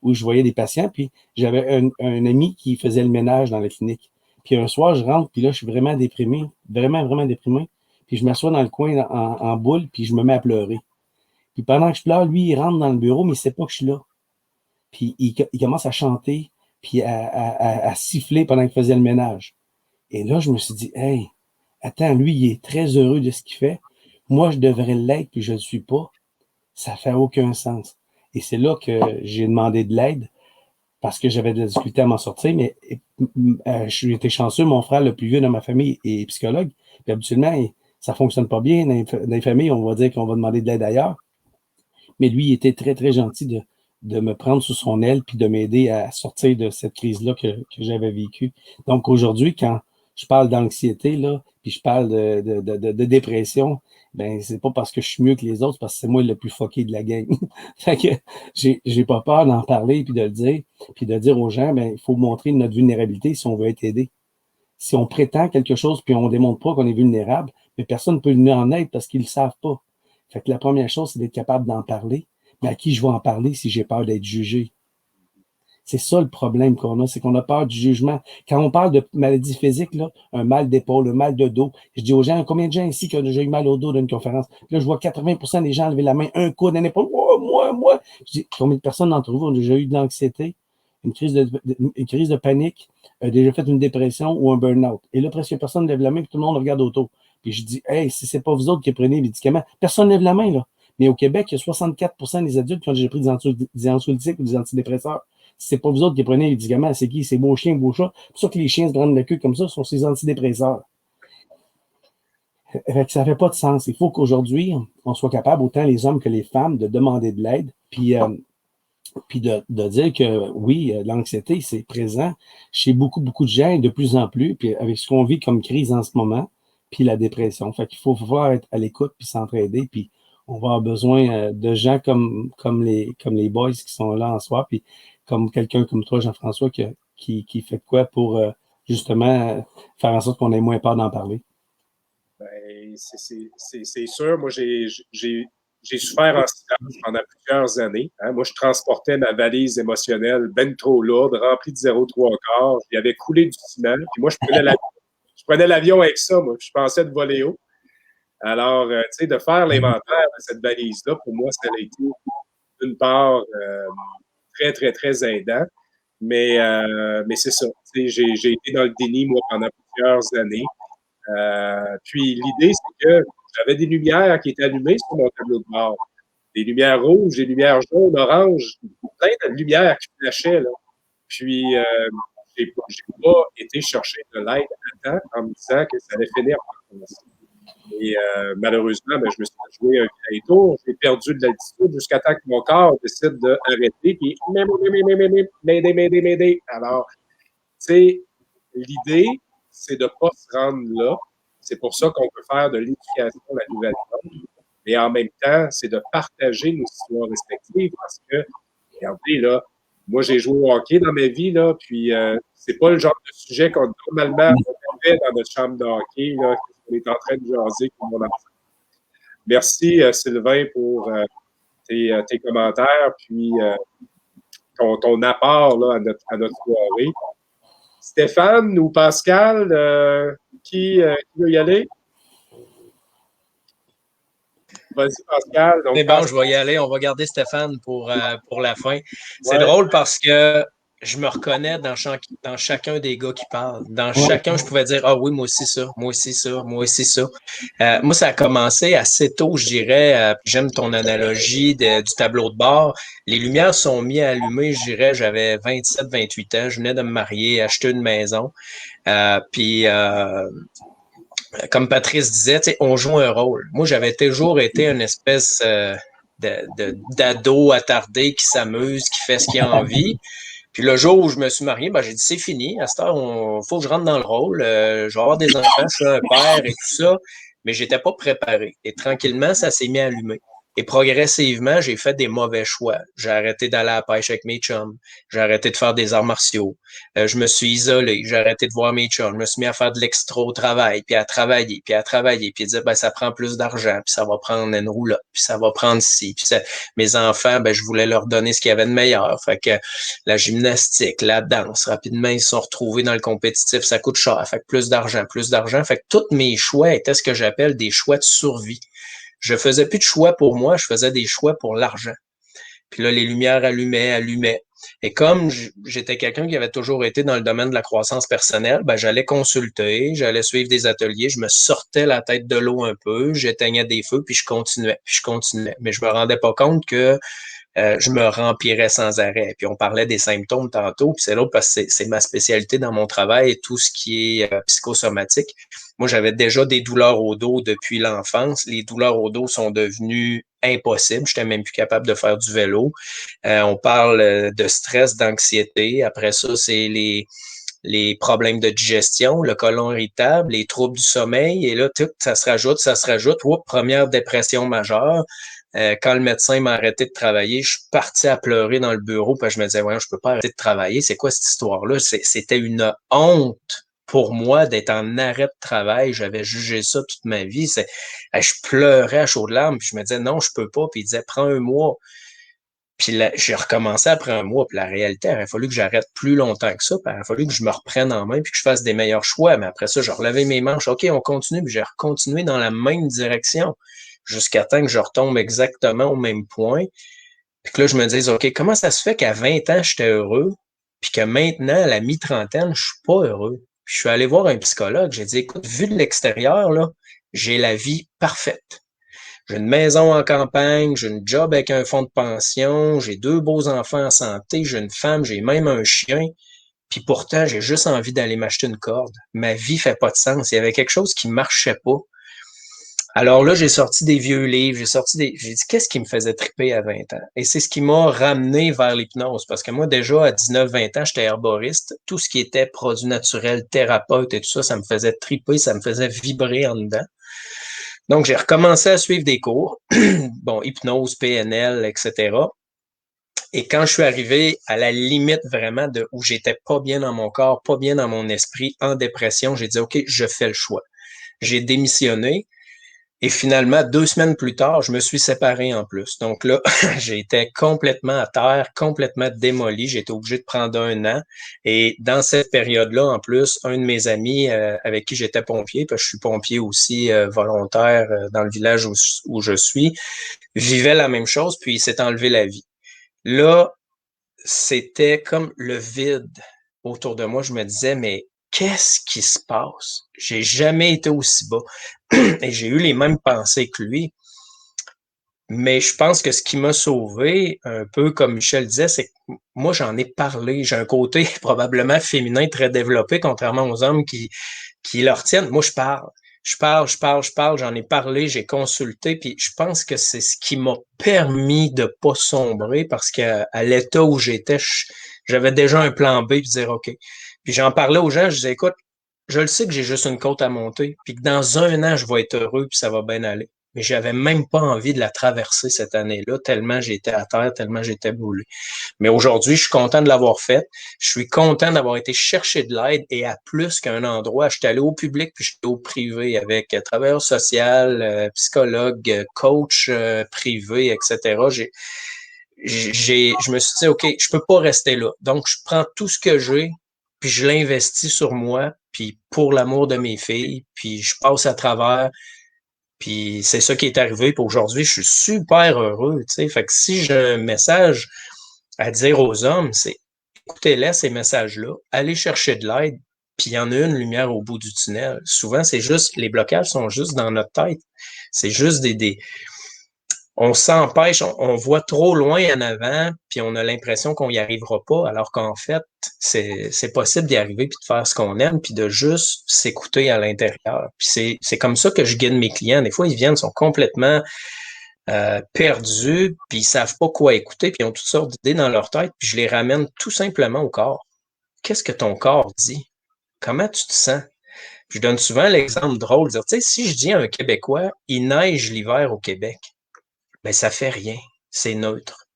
où je voyais des patients, puis j'avais un ami qui faisait le ménage dans la clinique. Puis un soir, je rentre, puis là, je suis vraiment déprimé, vraiment, vraiment déprimé. Puis je m'assois dans le coin en boule, puis je me mets à pleurer. Puis pendant que je pleure, lui, il rentre dans le bureau, mais il sait pas que je suis là. Puis il commence à chanter, puis à siffler pendant qu'il faisait le ménage. Et là, je me suis dit, hey, attends, lui, il est très heureux de ce qu'il fait. Moi, je devrais l'être, puis je ne le suis pas. Ça fait aucun sens. Et c'est là que j'ai demandé de l'aide parce que j'avais de la difficulté à m'en sortir, mais j'ai été chanceux. Mon frère, le plus vieux de ma famille, est psychologue. Puis habituellement, ça ne fonctionne pas bien. Dans les familles, on va dire qu'on va demander de l'aide ailleurs. Mais lui, il était très, très gentil de me prendre sous son aile puis de m'aider à sortir de cette crise-là que j'avais vécue. Donc aujourd'hui, quand je parle d'anxiété, là, puis je parle de dépression, ben c'est pas parce que je suis mieux que les autres, c'est parce que c'est moi le plus fucké de la gang. Fait que j'ai pas peur d'en parler puis de le dire, puis de dire aux gens, ben il faut montrer notre vulnérabilité si on veut être aidé. Si on prétend quelque chose puis on démontre pas qu'on est vulnérable, mais personne ne peut venir en aide parce qu'ils le savent pas. Fait que la première chose, c'est d'être capable d'en parler. Mais à qui je vais en parler si j'ai peur d'être jugé? C'est ça le problème qu'on a, c'est qu'on a peur du jugement. Quand on parle de maladies physiques, là, un mal d'épaule, un mal de dos, je dis aux gens, combien de gens ici qui ont déjà eu mal au dos d'une conférence? Là, je vois 80% des gens lever la main, un coup d'un épaule, moi. Je dis, combien de personnes d'entre vous ont déjà eu de l'anxiété, une crise de panique, déjà fait une dépression ou un burn-out? Et là, presque personne lève la main, puis tout le monde regarde autour. Puis je dis, hey, si c'est pas vous autres qui prenez les médicaments, personne lève la main, là. Mais au Québec, il y a 64% des adultes qui ont déjà pris des anxiolytiques ou des antidépresseurs. Si c'est pas vous autres qui prenez les médicaments, c'est qui? C'est beaux chiens, beaux chats. C'est pour ça que les chiens se prennent le queue comme ça, sont ces antidépresseurs. Ça fait pas de sens. Il faut qu'aujourd'hui, on soit capable, autant les hommes que les femmes, de demander de l'aide, puis de dire que oui, l'anxiété, c'est présent chez beaucoup, beaucoup de gens, et de plus en plus, puis avec ce qu'on vit comme crise en ce moment, puis la dépression. Fait qu'il faut pouvoir être à l'écoute, puis s'entraider, puis on va avoir besoin de gens comme les boys qui sont là en soi, puis comme quelqu'un comme toi, Jean-François, qui fait quoi pour justement faire en sorte qu'on ait moins peur d'en parler? Ben, c'est sûr. Moi, j'ai souffert en silence pendant plusieurs années. Hein. Moi, je transportais ma valise émotionnelle ben trop lourde, remplie de 0,3. Il avait coulé du ciment. Puis moi, je prenais l'avion avec ça. Moi, je pensais de voler haut. Alors, tu sais, de faire l'inventaire de cette valise-là, pour moi, ça a été d'une part très, très, très aidant. Mais c'est ça. Tu sais, j'ai été dans le déni, moi, pendant plusieurs années. Puis l'idée, c'est que j'avais des lumières qui étaient allumées sur mon tableau de bord. Des lumières rouges, des lumières jaunes, oranges, plein de lumières qui flashaient, là. Puis, j'ai pas été chercher de l'aide à temps en me disant que ça allait finir par commencer. Et malheureusement, ben, je me suis joué un vieil tour. J'ai perdu de l'altitude jusqu'à temps que mon corps décide d'arrêter. Puis, m'aider. Alors, tu sais, l'idée, c'est de ne pas se rendre là. C'est pour ça qu'on peut faire de l'éducation à la nouvelle norme. Et en même temps, c'est de partager nos histoires respectives parce que, regardez, là, moi, j'ai joué au hockey dans ma vie, là, puis c'est pas le genre de sujet qu'on normalement fait dans notre chambre de hockey, là, qu'on est en train de jaser comme mon enfant. Merci, Sylvain, pour tes commentaires, puis ton apport là, à notre soirée. Stéphane ou Pascal, qui veut y aller? Vas-y, Pascal. C'est bon, je vais y aller. On va garder Stéphane pour la fin. C'est drôle parce que je me reconnais dans chacun des gars qui parlent. Dans chacun, je pouvais dire, ah oui, moi aussi ça, moi aussi ça, moi aussi ça. Moi, ça a commencé assez tôt, je dirais. J'aime ton analogie du tableau de bord. Les lumières sont mises à allumer, je dirais, j'avais 27, 28 ans. Je venais de me marier, acheter une maison. Puis comme Patrice disait, on joue un rôle. Moi, j'avais toujours été une espèce d'ado attardé qui s'amuse, qui fait ce qu'il a envie. Puis le jour où je me suis marié, ben, j'ai dit, c'est fini. À cette heure, faut que je rentre dans le rôle. Je vais avoir des enfants, je suis un père et tout ça. Mais j'étais pas préparé. Et tranquillement, ça s'est mis à allumer. Et progressivement, j'ai fait des mauvais choix. J'ai arrêté d'aller à la pêche avec mes chums. J'ai arrêté de faire des arts martiaux. Je me suis isolé. J'ai arrêté de voir mes chums. Je me suis mis à faire de l'extra au travail, puis à travailler, puis à travailler, puis à dire, ben, ça prend plus d'argent, puis ça va prendre une roulotte, puis ça va prendre ci. Puis ça... Mes enfants, ben, je voulais leur donner ce qu'il y avait de meilleur. Fait que la gymnastique, la danse, rapidement, ils se sont retrouvés dans le compétitif. Ça coûte cher. Fait que plus d'argent, plus d'argent. Fait que tous mes choix étaient ce que j'appelle des choix de survie. Je faisais plus de choix pour moi, je faisais des choix pour l'argent. Puis là, les lumières allumaient. Et comme j'étais quelqu'un qui avait toujours été dans le domaine de la croissance personnelle, ben, j'allais consulter, j'allais suivre des ateliers, je me sortais la tête de l'eau un peu, j'éteignais des feux, puis je continuais. Mais je me rendais pas compte que je me remplirais sans arrêt. Puis on parlait des symptômes tantôt, puis c'est l'autre parce que c'est ma spécialité dans mon travail, tout ce qui est psychosomatique. Moi, j'avais déjà des douleurs au dos depuis l'enfance. Les douleurs au dos sont devenues impossibles. Je n'étais même plus capable de faire du vélo. On parle de stress, d'anxiété. Après ça, c'est les problèmes de digestion, le côlon irritable, les troubles du sommeil. Et là, tout, ça se rajoute. Oups, première dépression majeure. Quand le médecin m'a arrêté de travailler, je suis parti à pleurer dans le bureau, puis je me disais, ouais, je peux pas arrêter de travailler. C'est quoi cette histoire-là? C'était une honte pour moi d'être en arrêt de travail. J'avais jugé ça toute ma vie. Je pleurais à chaudes larmes, puis je me disais, non, je peux pas. Puis il disait, prends un mois. Puis là, j'ai recommencé après un mois. Puis la réalité, il aurait fallu que j'arrête plus longtemps que ça. Puis il aurait fallu que je me reprenne en main puis que je fasse des meilleurs choix. Mais après ça, j'ai relevé mes manches. OK, on continue. Puis j'ai continué dans la même direction jusqu'à temps que je retombe exactement au même point. Puis que là, je me dis, OK, comment ça se fait qu'à 20 ans, j'étais heureux, puis que maintenant, à la mi-trentaine, je suis pas heureux? Puis je suis allé voir un psychologue. J'ai dit, écoute, vu de l'extérieur, là, j'ai la vie parfaite. J'ai une maison en campagne, j'ai une job avec un fonds de pension, j'ai 2 beaux enfants en santé, j'ai une femme, j'ai même un chien. Puis pourtant, j'ai juste envie d'aller m'acheter une corde. Ma vie fait pas de sens. Il y avait quelque chose qui marchait pas. Alors là, j'ai sorti des vieux livres, j'ai dit, qu'est-ce qui me faisait triper à 20 ans? Et c'est ce qui m'a ramené vers l'hypnose, parce que moi, déjà, à 19-20 ans, j'étais herboriste. Tout ce qui était produit naturel, thérapeute et tout ça, ça me faisait triper, ça me faisait vibrer en dedans. Donc, j'ai recommencé à suivre des cours, bon, hypnose, PNL, etc. Et quand je suis arrivé à la limite vraiment de où j'étais pas bien dans mon corps, pas bien dans mon esprit, en dépression, j'ai dit, OK, je fais le choix. J'ai démissionné. Et finalement, 2 semaines plus tard, je me suis séparé en plus. Donc là, j'étais complètement à terre, complètement démoli. J'étais obligé de prendre 1 an. Et dans cette période-là, en plus, un de mes amis avec qui j'étais pompier, parce que je suis pompier aussi volontaire dans le village où je suis, vivait la même chose, puis il s'est enlevé la vie. Là, c'était comme le vide autour de moi. Je me disais, mais qu'est-ce qui se passe? J'ai jamais été aussi bas. Et j'ai eu les mêmes pensées que lui. Mais je pense que ce qui m'a sauvé, un peu comme Michel disait, c'est que moi, j'en ai parlé. J'ai un côté probablement féminin très développé, contrairement aux hommes qui leur tiennent. Moi, je parle. J'en ai parlé, j'ai consulté. Puis je pense que c'est ce qui m'a permis de pas sombrer parce qu'à l'état où j'étais, j'avais déjà un plan B puis dire OK. Puis j'en parlais aux gens, je disais, écoute, je le sais que j'ai juste une côte à monter, puis que dans 1 an, je vais être heureux, puis ça va bien aller. Mais j'avais même pas envie de la traverser cette année-là, tellement j'étais à terre, tellement j'étais brûlé. Mais aujourd'hui, je suis content de l'avoir fait. Je suis content d'avoir été chercher de l'aide et à plus qu'un endroit. Je suis allé au public, puis je suis allé au privé avec travailleur social, psychologue, coach privé, etc. Je me suis dit, OK, je peux pas rester là. Donc, je prends tout ce que j'ai, puis je l'investis sur moi, puis pour l'amour de mes filles, puis je passe à travers, puis c'est ça qui est arrivé. Puis aujourd'hui, je suis super heureux, tu sais. Fait que si j'ai un message à dire aux hommes, c'est écoutez-les, ces messages-là, allez chercher de l'aide, puis il y en a une lumière au bout du tunnel. Souvent, c'est juste, les blocages sont juste dans notre tête. C'est juste on s'empêche, on voit trop loin en avant, puis on a l'impression qu'on n'y arrivera pas, alors qu'en fait, c'est possible d'y arriver, puis de faire ce qu'on aime, puis de juste s'écouter à l'intérieur. Puis c'est comme ça que je guide mes clients. Des fois, ils viennent, sont complètement perdus, puis ils savent pas quoi écouter, puis ils ont toutes sortes d'idées dans leur tête, puis je les ramène tout simplement au corps. Qu'est-ce que ton corps dit? Comment tu te sens? Puis je donne souvent l'exemple drôle, dire, tu sais, si je dis à un Québécois, il neige l'hiver au Québec, ben ça fait rien, c'est neutre.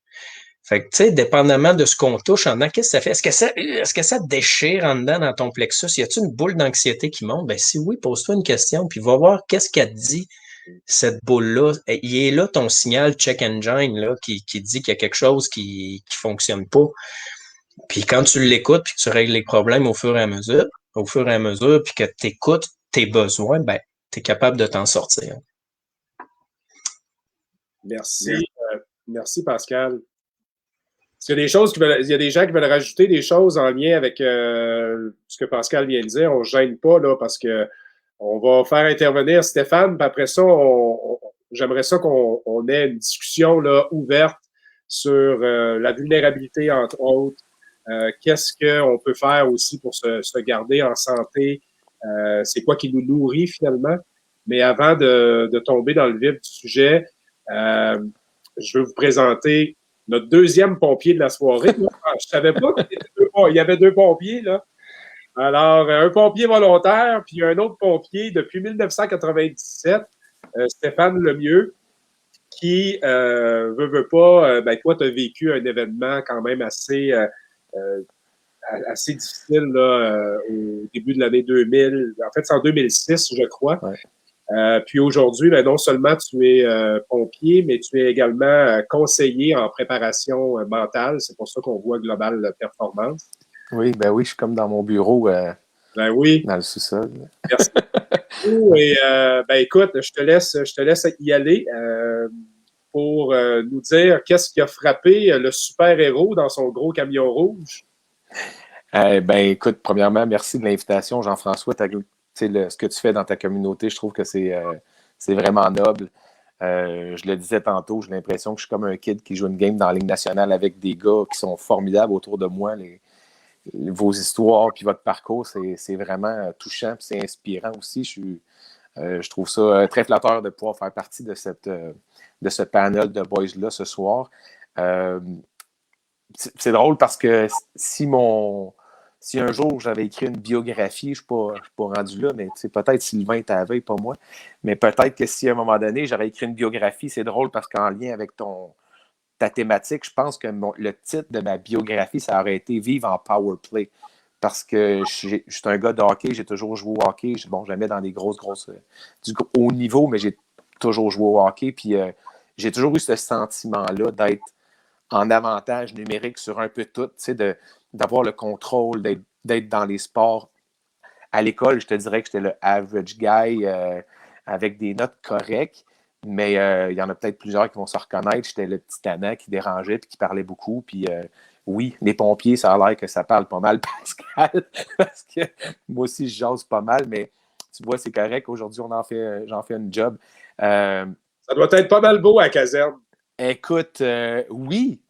Fait que, tu sais, dépendamment de ce qu'on touche en dedans, qu'est-ce que ça fait? Est-ce que ça te déchire en dedans dans ton plexus? Y a-t-il une boule d'anxiété qui monte? Ben, si oui, pose-toi une question, puis va voir qu'est-ce qu'elle te dit, cette boule-là. Il est là ton signal check engine, là, qui dit qu'il y a quelque chose qui fonctionne pas. Puis quand tu l'écoutes, puis que tu règles les problèmes au fur et à mesure, puis que tu écoutes tes besoins, ben, tu es capable de t'en sortir. Merci. Merci, Pascal. Est-ce qu'il y a des choses il y a des gens qui veulent rajouter des choses en lien avec ce que Pascal vient de dire? On ne gêne pas, là, parce que on va faire intervenir Stéphane, puis après ça, j'aimerais ça qu'on ait une discussion là, ouverte sur la vulnérabilité, entre autres. Qu'est-ce qu'on peut faire aussi pour se garder en santé? C'est quoi qui nous nourrit finalement? Mais avant de tomber dans le vif du sujet, je veux vous présenter notre deuxième pompier de la soirée. Je ne savais pas qu'il y avait deux pompiers, là. Alors, un pompier volontaire, puis un autre pompier depuis 1997, Stéphane Lemieux, qui veut pas, ben toi, tu as vécu un événement quand même assez difficile là, au début de l'année 2000. En fait, c'est en 2006, je crois. Ouais. Puis aujourd'hui, ben, non seulement tu es pompier, mais tu es également conseiller en préparation mentale. C'est pour ça qu'on voit Global Performance. Oui, ben oui, je suis comme dans mon bureau ben oui. Dans le sous-sol. Merci. Et ben écoute, je te laisse y aller pour nous dire qu'est-ce qui a frappé le super-héros dans son gros camion rouge. Ben écoute, premièrement, merci de l'invitation, Jean-François. Ce que tu fais dans ta communauté, je trouve que c'est vraiment noble. Je le disais tantôt, j'ai l'impression que je suis comme un kid qui joue une game dans la Ligue nationale avec des gars qui sont formidables autour de moi. Vos histoires puis votre parcours, c'est vraiment touchant et c'est inspirant aussi. Je trouve ça très flatteur de pouvoir faire partie de ce panel de boys-là ce soir. C'est drôle parce que si un jour j'avais écrit une biographie, je ne suis pas rendu là, mais peut-être Sylvain t'avait, pas moi, mais peut-être que si à un moment donné j'aurais écrit une biographie, c'est drôle parce qu'en lien avec ta thématique, je pense que le titre de ma biographie, ça aurait été « Vivre en power play ». Parce que je suis un gars de hockey, j'ai toujours joué au hockey. Jamais dans des grosses du haut niveau, mais j'ai toujours joué au hockey. Puis j'ai toujours eu ce sentiment-là d'être en avantage numérique sur un peu tout, d'avoir le contrôle, d'être dans les sports. À l'école, je te dirais que j'étais le average guy avec des notes correctes. Mais il y en a peut-être plusieurs qui vont se reconnaître. J'étais le petit tannant qui dérangeait et qui parlait beaucoup. Puis oui, les pompiers, ça a l'air que ça parle pas mal, Pascal. Parce que moi aussi, je jase pas mal. Mais tu vois, c'est correct. Aujourd'hui, j'en fais une job. Ça doit être pas mal beau à la caserne. Écoute, oui.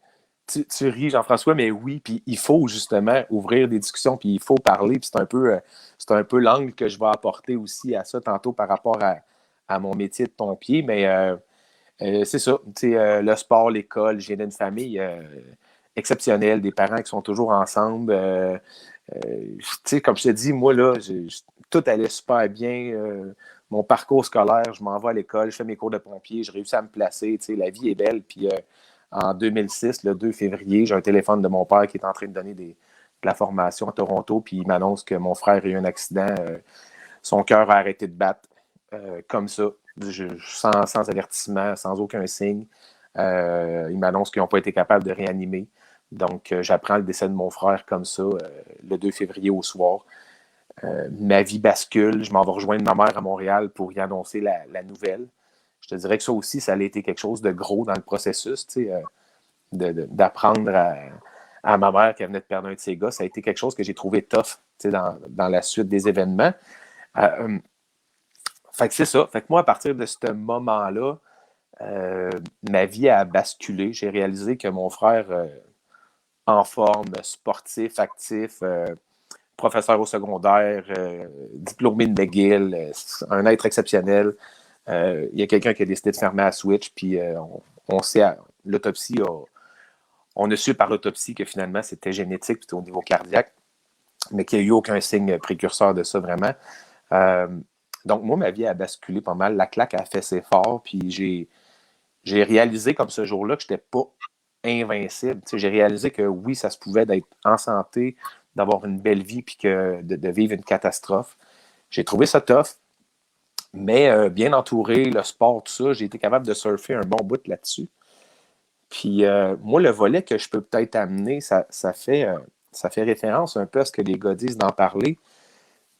Tu ris, Jean-François, mais oui. Puis il faut justement ouvrir des discussions. Puis il faut parler. Puis c'est un peu l'angle que je vais apporter aussi à ça tantôt par rapport à mon métier de pompier, mais c'est ça. Le sport, l'école, j'ai d'une famille exceptionnelle, des parents qui sont toujours ensemble. Comme je te dis, moi, là, tout allait super bien. Mon parcours scolaire, je m'en vais à l'école, je fais mes cours de pompier, je réussis à me placer. La vie est belle. Puis en 2006, le 2 février, j'ai un téléphone de mon père qui est en train de donner de la formation à Toronto, puis il m'annonce que mon frère a eu un accident. Son cœur a arrêté de battre. Comme ça, sans avertissement, sans aucun signe. Ils m'annoncent qu'ils n'ont pas été capables de réanimer. Donc, j'apprends le décès de mon frère comme ça, le 2 février au soir. Ma vie bascule. Je m'en vais rejoindre ma mère à Montréal pour y annoncer la nouvelle. Je te dirais que ça aussi, ça a été quelque chose de gros dans le processus, d'apprendre à ma mère qu'elle venait de perdre un de ses gars. Ça a été quelque chose que j'ai trouvé tough dans la suite des événements. Fait que c'est ça. Fait que moi, à partir de ce moment-là, ma vie a basculé. J'ai réalisé que mon frère, en forme, sportif, actif, professeur au secondaire, diplômé de McGill, un être exceptionnel, Il y a quelqu'un qui a décidé de fermer la switch, puis on sait, l'autopsie, on a su par l'autopsie que finalement c'était génétique, puis c'était au niveau cardiaque, mais qu'il n'y a eu aucun signe précurseur de ça vraiment. Donc, moi, ma vie a basculé pas mal. La claque a fait assez fort, puis j'ai réalisé comme ce jour-là que je n'étais pas invincible. J'ai réalisé que oui, ça se pouvait d'être en santé, d'avoir une belle vie, puis que de vivre une catastrophe. J'ai trouvé ça tough, mais bien entouré, le sport, tout ça, j'ai été capable de surfer un bon bout là-dessus. Puis moi, le volet que je peux peut-être amener, ça fait référence un peu à ce que les gars disent d'en parler,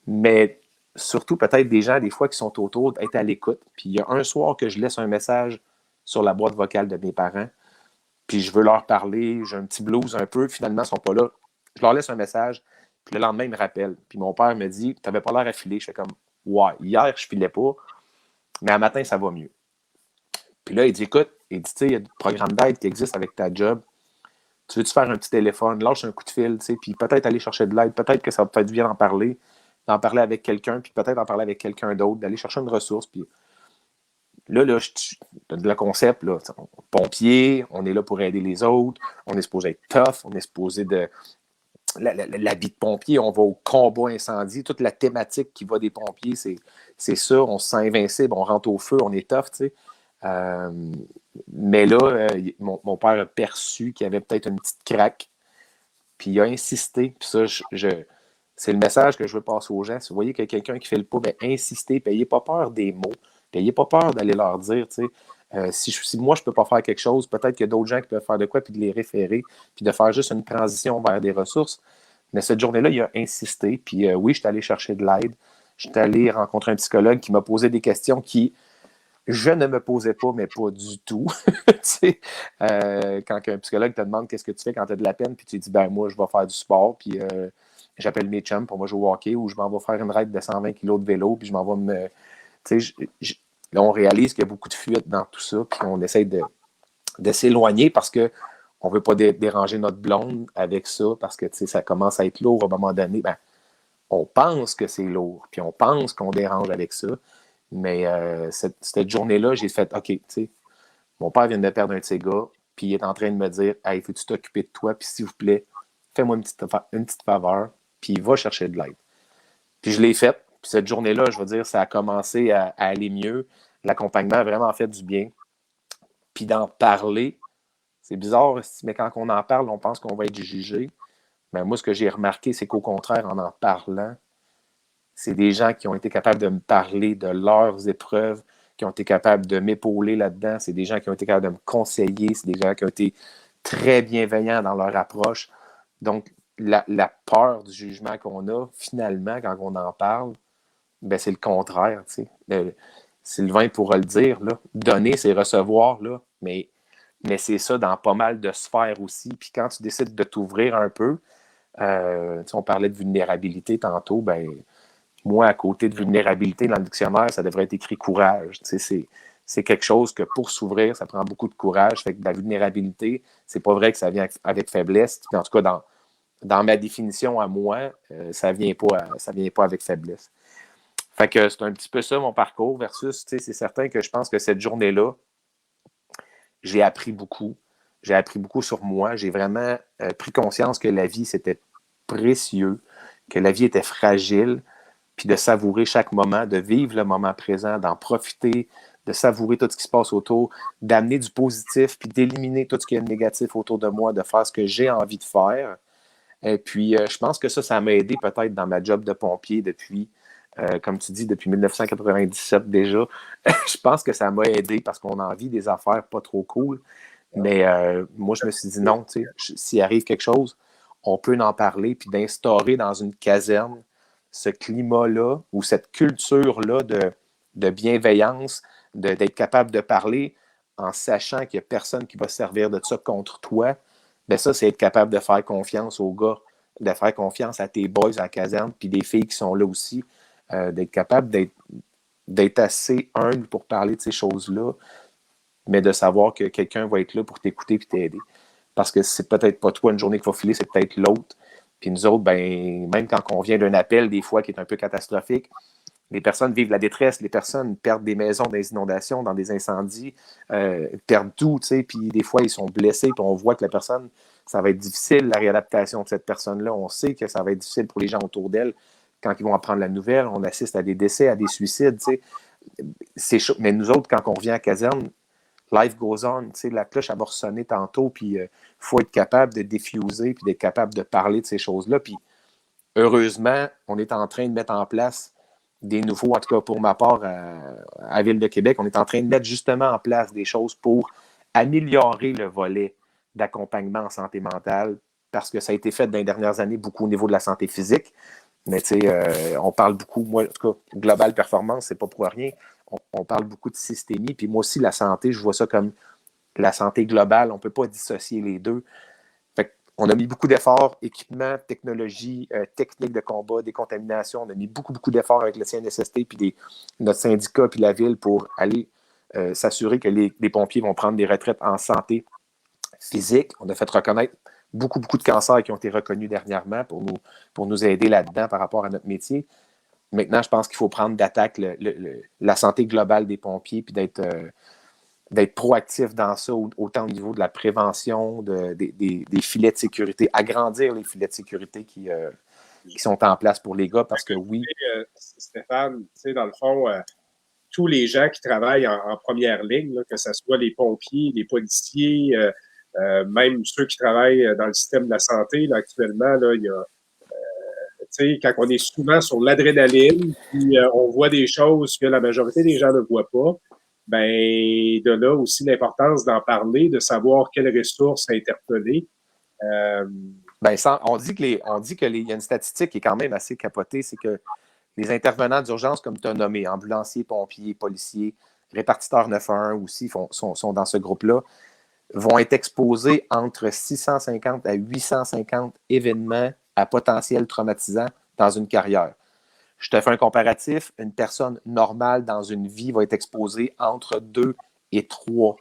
mais surtout peut-être des gens, des fois, qui sont autour, d'être à l'écoute. Puis il y a un soir que je laisse un message sur la boîte vocale de mes parents, puis je veux leur parler, j'ai un petit blues un peu, finalement, ils ne sont pas là. Je leur laisse un message, puis le lendemain, ils me rappellent. Puis mon père me dit « T'avais pas l'air affilé. » Je fais comme « Ouais, hier, je filais pas, mais à matin, ça va mieux. » Puis là, il dit « Écoute, tu sais, il y a des programmes d'aide qui existent avec ta job. Tu veux-tu faire un petit téléphone, lâche un coup de fil, tu sais, puis peut-être aller chercher de l'aide, peut-être que ça va peut-être bien d'en parler avec quelqu'un, puis peut-être en parler avec quelqu'un d'autre, d'aller chercher une ressource. Puis là, le concept, là, pompier, on est là pour aider les autres, on est supposé être tough, on est supposé de... L'habit de pompier, on va au combat incendie, toute la thématique qui va des pompiers, c'est ça, on se sent invincible, on rentre au feu, on est tough, tu sais. Mais là, mon père a perçu qu'il y avait peut-être une petite craque, puis il a insisté, puis ça, c'est le message que je veux passer aux gens. Si vous voyez qu'il y a quelqu'un qui fait le pas, bien, insistez, n'ayez pas peur des mots, n'ayez pas peur d'aller leur dire, tu sais, si moi, je ne peux pas faire quelque chose, peut-être qu'il y a d'autres gens qui peuvent faire de quoi, puis de les référer, puis de faire juste une transition vers des ressources. Mais cette journée-là, il a insisté, puis oui, je suis allé chercher de l'aide, je suis allé rencontrer un psychologue qui m'a posé des questions qui, je ne me posais pas, mais pas du tout. Tu sais, quand un psychologue te demande qu'est-ce que tu fais quand tu as de la peine, puis tu dis, ben moi, je vais faire du sport, puis j'appelle mes chums pour moi jouer au hockey, ou je m'en vais faire une ride de 120 kg de vélo, puis je m'en vais me... Tu sais, là, on réalise qu'il y a beaucoup de fuites dans tout ça, puis on essaie de s'éloigner parce qu'on ne veut pas déranger notre blonde avec ça, parce que ça commence à être lourd à un moment donné. Ben, on pense que c'est lourd, puis on pense qu'on dérange avec ça. Mais cette journée-là, j'ai fait OK, tu sais, mon père vient de perdre un de ses gars, puis il est en train de me dire hey, faut-tu t'occuper de toi, puis s'il vous plaît, fais-moi une petite faveur, puis va chercher de l'aide. Puis je l'ai fait. Puis cette journée-là, je veux dire, ça a commencé à aller mieux. L'accompagnement a vraiment fait du bien. Puis d'en parler, c'est bizarre, mais quand on en parle, on pense qu'on va être jugé. Mais moi, ce que j'ai remarqué, c'est qu'au contraire, en parlant, c'est des gens qui ont été capables de me parler de leurs épreuves, qui ont été capables de m'épauler là-dedans. C'est des gens qui ont été capables de me conseiller. C'est des gens qui ont été très bienveillants dans leur approche. Donc, la peur du jugement qu'on a, finalement, quand on en parle, ben, c'est le contraire. Tu sais. Sylvain pourra le dire, là. Donner, c'est recevoir, là. Mais c'est ça dans pas mal de sphères aussi. Puis quand tu décides de t'ouvrir un peu, on parlait de vulnérabilité tantôt, ben moi, à côté de vulnérabilité, dans le dictionnaire, ça devrait être écrit courage. Tu sais, c'est quelque chose que pour s'ouvrir, ça prend beaucoup de courage. Fait que la vulnérabilité, c'est pas vrai que ça vient avec faiblesse. Puis en tout cas, dans ma définition à moi, ça vient pas avec faiblesse. Fait que c'est un petit peu ça mon parcours versus, tu sais, c'est certain que je pense que cette journée-là, j'ai appris beaucoup. J'ai appris beaucoup sur moi. J'ai vraiment pris conscience que la vie, c'était précieux, que la vie était fragile, puis de savourer chaque moment, de vivre le moment présent, d'en profiter, de savourer tout ce qui se passe autour, d'amener du positif, puis d'éliminer tout ce qui est négatif autour de moi, de faire ce que j'ai envie de faire. Et puis, je pense que ça m'a aidé peut-être dans ma job de pompier depuis, comme tu dis, depuis 1997 déjà. Je pense que ça m'a aidé parce qu'on en vit des affaires pas trop cool. Mais moi, je me suis dit non, tu sais, s'il arrive quelque chose, on peut en parler, puis d'instaurer dans une caserne ce climat-là ou cette culture-là de bienveillance, d'être capable de parler en sachant qu'il n'y a personne qui va se servir de ça contre toi, bien ça, c'est être capable de faire confiance aux gars, de faire confiance à tes boys à la caserne, puis des filles qui sont là aussi, d'être capable d'être assez humble pour parler de ces choses-là, mais de savoir que quelqu'un va être là pour t'écouter et t'aider. Parce que c'est peut-être pas toi une journée qu'il va filer, c'est peut-être l'autre. Puis nous autres, ben, même quand on vient d'un appel, des fois, qui est un peu catastrophique, les personnes vivent la détresse, les personnes perdent des maisons dans des inondations, dans des incendies, perdent tout, tu sais, puis des fois, ils sont blessés, puis on voit que la personne, ça va être difficile, la réadaptation de cette personne-là. On sait que ça va être difficile pour les gens autour d'elle quand ils vont apprendre la nouvelle. On assiste à des décès, à des suicides, tu sais. Mais nous autres, quand on revient à caserne, life goes on, tu sais, la cloche elle va ressonner tantôt, puis il faut être capable de diffuser, puis d'être capable de parler de ces choses-là. Puis heureusement, on est en train de mettre en place des nouveaux, en tout cas pour ma part, à Ville de Québec, on est en train de mettre justement en place des choses pour améliorer le volet d'accompagnement en santé mentale, parce que ça a été fait dans les dernières années beaucoup au niveau de la santé physique. Mais tu sais, on parle beaucoup, moi, en tout cas, Global Performance, c'est pas pour rien. On parle beaucoup de systémie. Puis moi aussi, la santé, je vois ça comme la santé globale. On ne peut pas dissocier les deux. Fait qu'on a mis beaucoup d'efforts, équipement, technologie, technique de combat, décontamination. On a mis beaucoup, beaucoup d'efforts avec le CNSST, puis notre syndicat, puis la ville pour aller s'assurer que les pompiers vont prendre des retraites en santé physique. On a fait reconnaître beaucoup, beaucoup de cancers qui ont été reconnus dernièrement pour nous aider là-dedans par rapport à notre métier. Maintenant, je pense qu'il faut prendre d'attaque la santé globale des pompiers puis d'être proactif dans ça, autant au niveau de la prévention, des filets de sécurité, agrandir les filets de sécurité qui sont en place pour les gars, parce que oui. Stéphane, tu sais, dans le fond, tous les gens qui travaillent en première ligne, là, que ce soit les pompiers, les policiers, même ceux qui travaillent dans le système de la santé, là, actuellement, là, il y a, tu sais, quand on est souvent sur l'adrénaline, puis on voit des choses que la majorité des gens ne voient pas, ben de là aussi l'importance d'en parler, de savoir quelles ressources interpeller. Ben, on dit qu'il y a une statistique qui est quand même assez capotée, c'est que les intervenants d'urgence, comme tu as nommé, ambulanciers, pompiers, policiers, répartiteurs 911 aussi sont dans ce groupe-là, vont être exposés entre 650 à 850 événements à potentiel traumatisant dans une carrière. Je te fais un comparatif. Une personne normale dans une vie va être exposée entre 2 et 3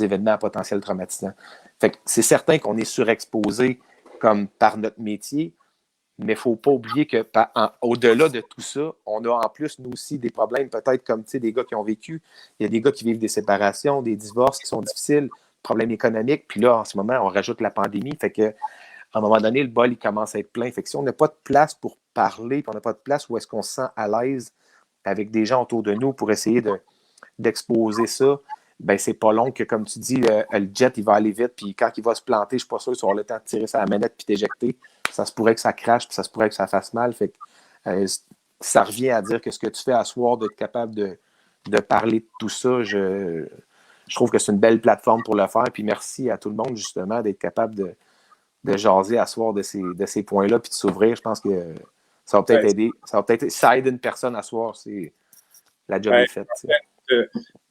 événements à potentiel traumatisant. Fait que c'est certain qu'on est surexposé comme par notre métier, mais il ne faut pas oublier que au-delà de tout ça, on a en plus, nous aussi, des problèmes peut-être comme des gars qui ont vécu. Il y a des gars qui vivent des séparations, des divorces qui sont difficiles, problèmes économiques. Puis là, en ce moment, on rajoute la pandémie. Fait que à un moment donné, le bol, il commence à être plein. Fait que si on n'a pas de place pour parler, puis on n'a pas de place où est-ce qu'on se sent à l'aise avec des gens autour de nous pour essayer d'exposer ça, ben c'est pas long que, comme tu dis, le jet, il va aller vite, puis quand il va se planter, je ne suis pas sûr qu'il va avoir le temps de tirer sa manette puis d'éjecter. Ça se pourrait que ça crache, puis ça se pourrait que ça fasse mal. Fait que ça revient à dire que ce que tu fais à soir, d'être capable de parler de tout ça, je trouve que c'est une belle plateforme pour le faire. Puis merci à tout le monde, justement, d'être capable de jaser à soir de ces points-là, puis de s'ouvrir. Je pense que ça va peut-être aider. Ça aide une personne à soir, la job est faite.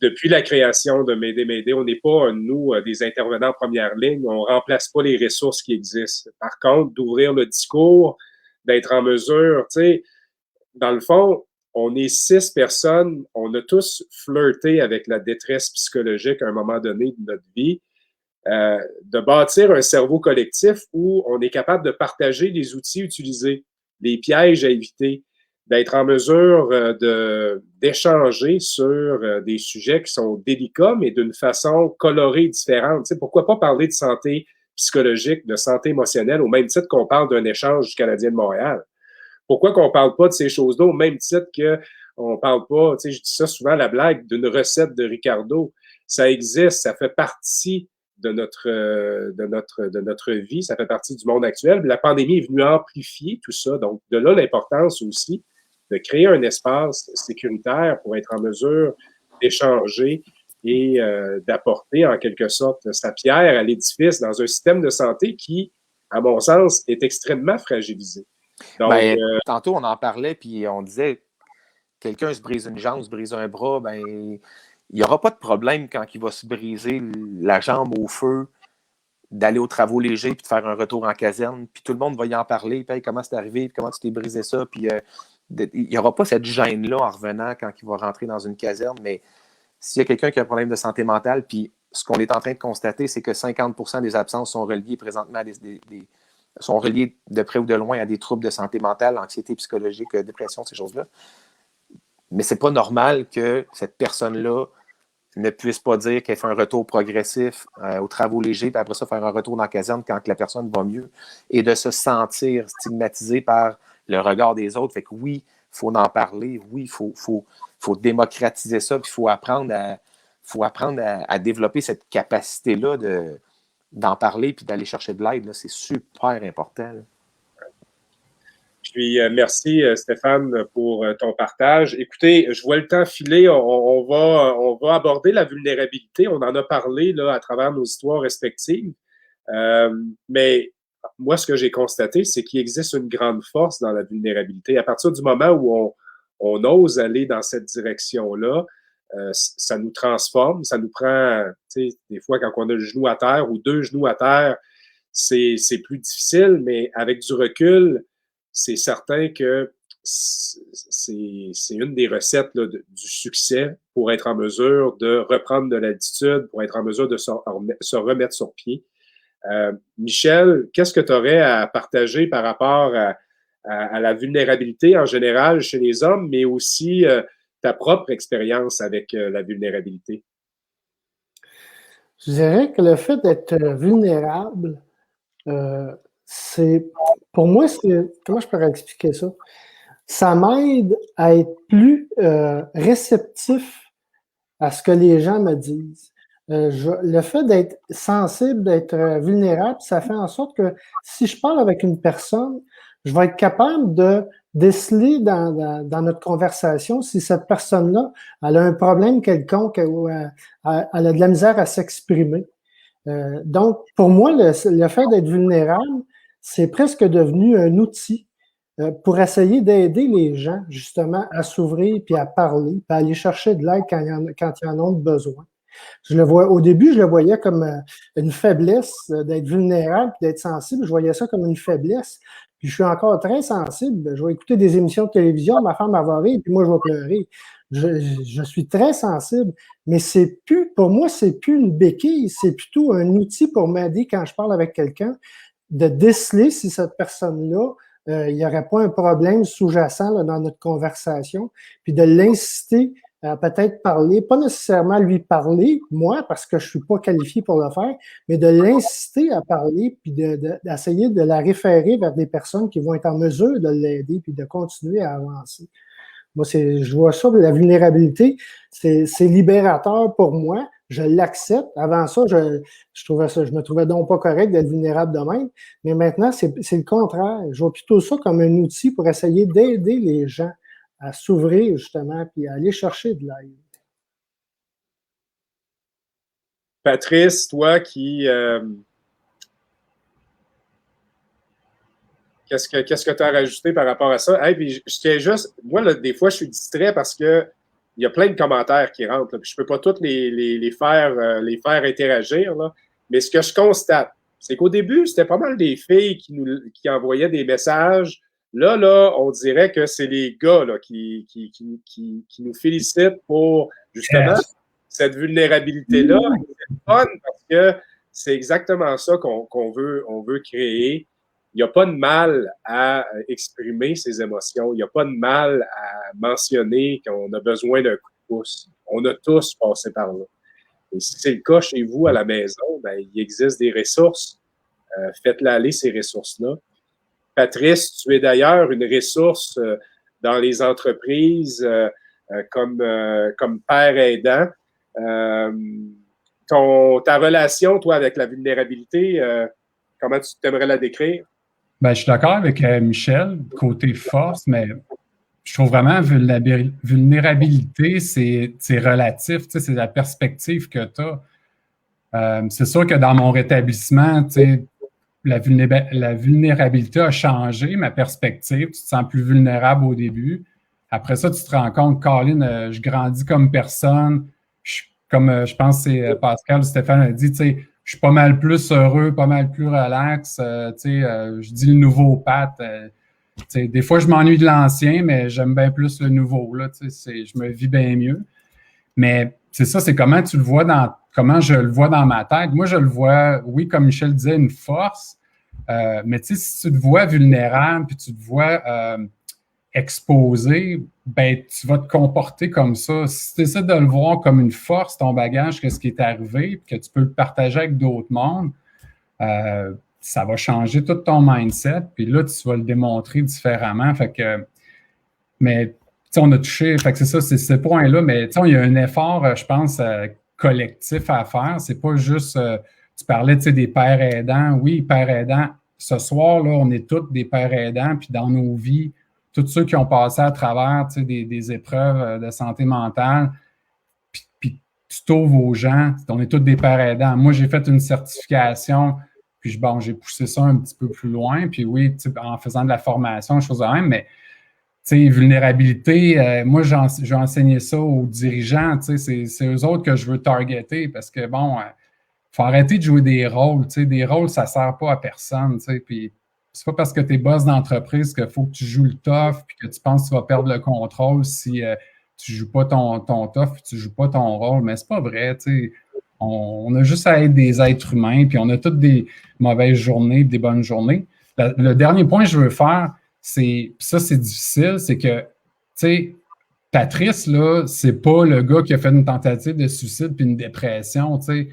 Depuis la création de M'aider, on n'est pas, nous, des intervenants en première ligne. On ne remplace pas les ressources qui existent. Par contre, d'ouvrir le discours, d'être en mesure, tu sais, dans le fond, on est 6 personnes, on a tous flirté avec la détresse psychologique à un moment donné de notre vie. De bâtir un cerveau collectif où on est capable de partager les outils utilisés, les pièges à éviter, d'être en mesure d'échanger sur des sujets qui sont délicats, mais d'une façon colorée, différente. Tu sais, pourquoi pas parler de santé psychologique, de santé émotionnelle, au même titre qu'on parle d'un échange du Canadien de Montréal? Pourquoi qu'on ne parle pas de ces choses-là au même titre qu'on ne parle pas, tu sais, je dis ça souvent, la blague d'une recette de Ricardo. Ça existe, ça fait partie de notre vie, ça fait partie du monde actuel. La pandémie est venue amplifier tout ça. Donc, de là, l'importance aussi de créer un espace sécuritaire pour être en mesure d'échanger et d'apporter en quelque sorte sa pierre à l'édifice dans un système de santé qui, à mon sens, est extrêmement fragilisé. Donc, tantôt, on en parlait, puis on disait, quelqu'un se brise une jambe, se brise un bras, ben il n'y aura pas de problème quand il va se briser la jambe au feu, d'aller aux travaux légers, puis de faire un retour en caserne, puis tout le monde va y en parler, puis hey, comment c'est arrivé, puis comment tu t'es brisé ça, puis il n'y aura pas cette gêne-là en revenant quand il va rentrer dans une caserne, mais s'il y a quelqu'un qui a un problème de santé mentale, puis ce qu'on est en train de constater, c'est que 50% des absences sont reliées présentement sont reliées de près ou de loin à des troubles de santé mentale, anxiété psychologique, dépression, ces choses-là. Mais c'est pas normal que cette personne-là ne puisse pas dire qu'elle fait un retour progressif aux travaux légers, puis après ça, faire un retour dans la caserne quand la personne va mieux, et de se sentir stigmatisé par le regard des autres. Fait que oui, il faut en parler, oui, il faut démocratiser ça, puis il faut apprendre à développer cette capacité-là d'en parler puis d'aller chercher de l'aide. Là. C'est super important. Là. Puis, merci Stéphane pour ton partage. Écoutez, je vois le temps filer. On va aborder la vulnérabilité. On en a parlé là, à travers nos histoires respectives. Mais moi, ce que j'ai constaté, c'est qu'il existe une grande force dans la vulnérabilité. À partir du moment où on ose aller dans cette direction-là, ça nous transforme, ça nous prend, tu sais, des fois, quand on a le genou à terre ou deux genoux à terre, c'est plus difficile, mais avec du recul, c'est certain que c'est une des recettes là, du succès pour être en mesure de reprendre de l'altitude, pour être en mesure de se remettre sur pied. Michel, qu'est-ce que tu aurais à partager par rapport à la vulnérabilité en général chez les hommes, mais aussi ta propre expérience avec la vulnérabilité? Je dirais que le fait d'être vulnérable, pour moi, comment je pourrais expliquer ça? Ça m'aide à être plus réceptif à ce que les gens me disent. Le fait d'être sensible, d'être vulnérable, ça fait en sorte que si je parle avec une personne, je vais être capable de déceler dans notre conversation si cette personne-là, elle a un problème quelconque ou elle a de la misère à s'exprimer. Donc, pour moi, le fait d'être vulnérable, c'est presque devenu un outil pour essayer d'aider les gens, justement, à s'ouvrir, puis à parler, puis à aller chercher de l'aide quand ils en ont besoin. Au début, je le voyais comme une faiblesse d'être vulnérable, puis d'être sensible. Je voyais ça comme une faiblesse. Puis je suis encore très sensible. Je vais écouter des émissions de télévision, ma femme va rire, puis moi, je vais pleurer. Je suis très sensible, mais pour moi, c'est plus une béquille, c'est plutôt un outil pour m'aider quand je parle avec quelqu'un, de déceler si cette personne-là, il n'y aurait pas un problème sous-jacent là, dans notre conversation, puis de l'inciter à peut-être parler, pas nécessairement lui parler, moi, parce que je ne suis pas qualifié pour le faire, mais de l'inciter à parler, puis d'essayer de la référer vers des personnes qui vont être en mesure de l'aider, puis de continuer à avancer. Moi, je vois ça, la vulnérabilité, c'est libérateur pour moi. Je l'accepte. Avant ça, je me trouvais donc pas correct d'être vulnérable de même. Mais maintenant, c'est le contraire. Je vois plutôt ça comme un outil pour essayer d'aider les gens à s'ouvrir, justement, puis à aller chercher de l'aide. Patrice, toi qui... Qu'est-ce que tu as rajouté par rapport à ça? Hey, puis je tiens juste... Moi, là, des fois, je suis distrait parce que il y a plein de commentaires qui rentrent. Là, puis je ne peux pas tous les faire interagir. Là. Mais ce que je constate, c'est qu'au début, c'était pas mal des filles qui envoyaient des messages. Là, on dirait que c'est les gars là, qui nous félicitent pour justement cette vulnérabilité-là. C'est fun parce que c'est exactement ça qu'on veut créer. Il n'y a pas de mal à exprimer ses émotions. Il n'y a pas de mal à mentionner qu'on a besoin d'un coup de pouce. On a tous passé par là. Et si c'est le cas chez vous à la maison, ben, il existe des ressources. Faites-la aller, ces ressources-là. Patrice, tu es d'ailleurs une ressource dans les entreprises comme père aidant. Ta relation, toi, avec la vulnérabilité, comment tu t'aimerais la décrire? Ben, je suis d'accord avec Michel, côté force, mais je trouve vraiment vulnérabilité, c'est relatif, tu sais, c'est la perspective que tu as. C'est sûr que dans mon rétablissement, tu sais, la vulnérabilité a changé, ma perspective. Tu te sens plus vulnérable au début. Après ça, tu te rends compte, Colin, je grandis comme personne. Comme je pense que c'est Pascal ou Stéphane a dit, tu sais, je suis pas mal plus heureux, pas mal plus relax. Je dis le nouveau Pat. Des fois, je m'ennuie de l'ancien, mais j'aime bien plus le nouveau. Là, je me vis bien mieux. Mais c'est ça, c'est comment tu le vois comment je le vois dans ma tête. Moi, je le vois, oui, comme Michel disait, une force. Mais si tu te vois vulnérable, puis tu te vois exposé, ben, tu vas te comporter comme ça. Si tu essaies de le voir comme une force, ton bagage, qu'est-ce qui est arrivé, puis que tu peux le partager avec d'autres mondes, ça va changer tout ton mindset, puis là, tu vas le démontrer différemment. Fait que, mais, tu sais, on a touché, fait que c'est ça, c'est ce point-là, mais tu sais, il y a un effort, je pense, collectif à faire. C'est pas juste, tu parlais, tu sais, des pères aidants. Oui, pères aidants. Ce soir, là, on est tous des pères aidants, puis dans nos vies, tous ceux qui ont passé à travers, tu sais, des épreuves de santé mentale, puis tu t'ouvres aux gens, on est tous des pères aidants. Moi, j'ai fait une certification, puis bon, j'ai poussé ça un petit peu plus loin, puis oui, en faisant de la formation, choses de même, mais tu sais, vulnérabilité, moi, j'ai enseigné ça aux dirigeants, tu sais, c'est eux autres que je veux targeter, parce que bon, faut arrêter de jouer des rôles, tu sais, des rôles, ça sert pas à personne, tu sais, puis c'est pas parce que tu es boss d'entreprise qu'il faut que tu joues le tough puis que tu penses que tu vas perdre le contrôle si tu joues pas ton tough puis tu joues pas ton rôle. Mais c'est pas vrai, tu sais. On a juste à être des êtres humains puis on a toutes des mauvaises journées, des bonnes journées. Le dernier point que je veux faire, c'est difficile, c'est que, tu sais, Patrice, là, c'est pas le gars qui a fait une tentative de suicide puis une dépression, tu sais.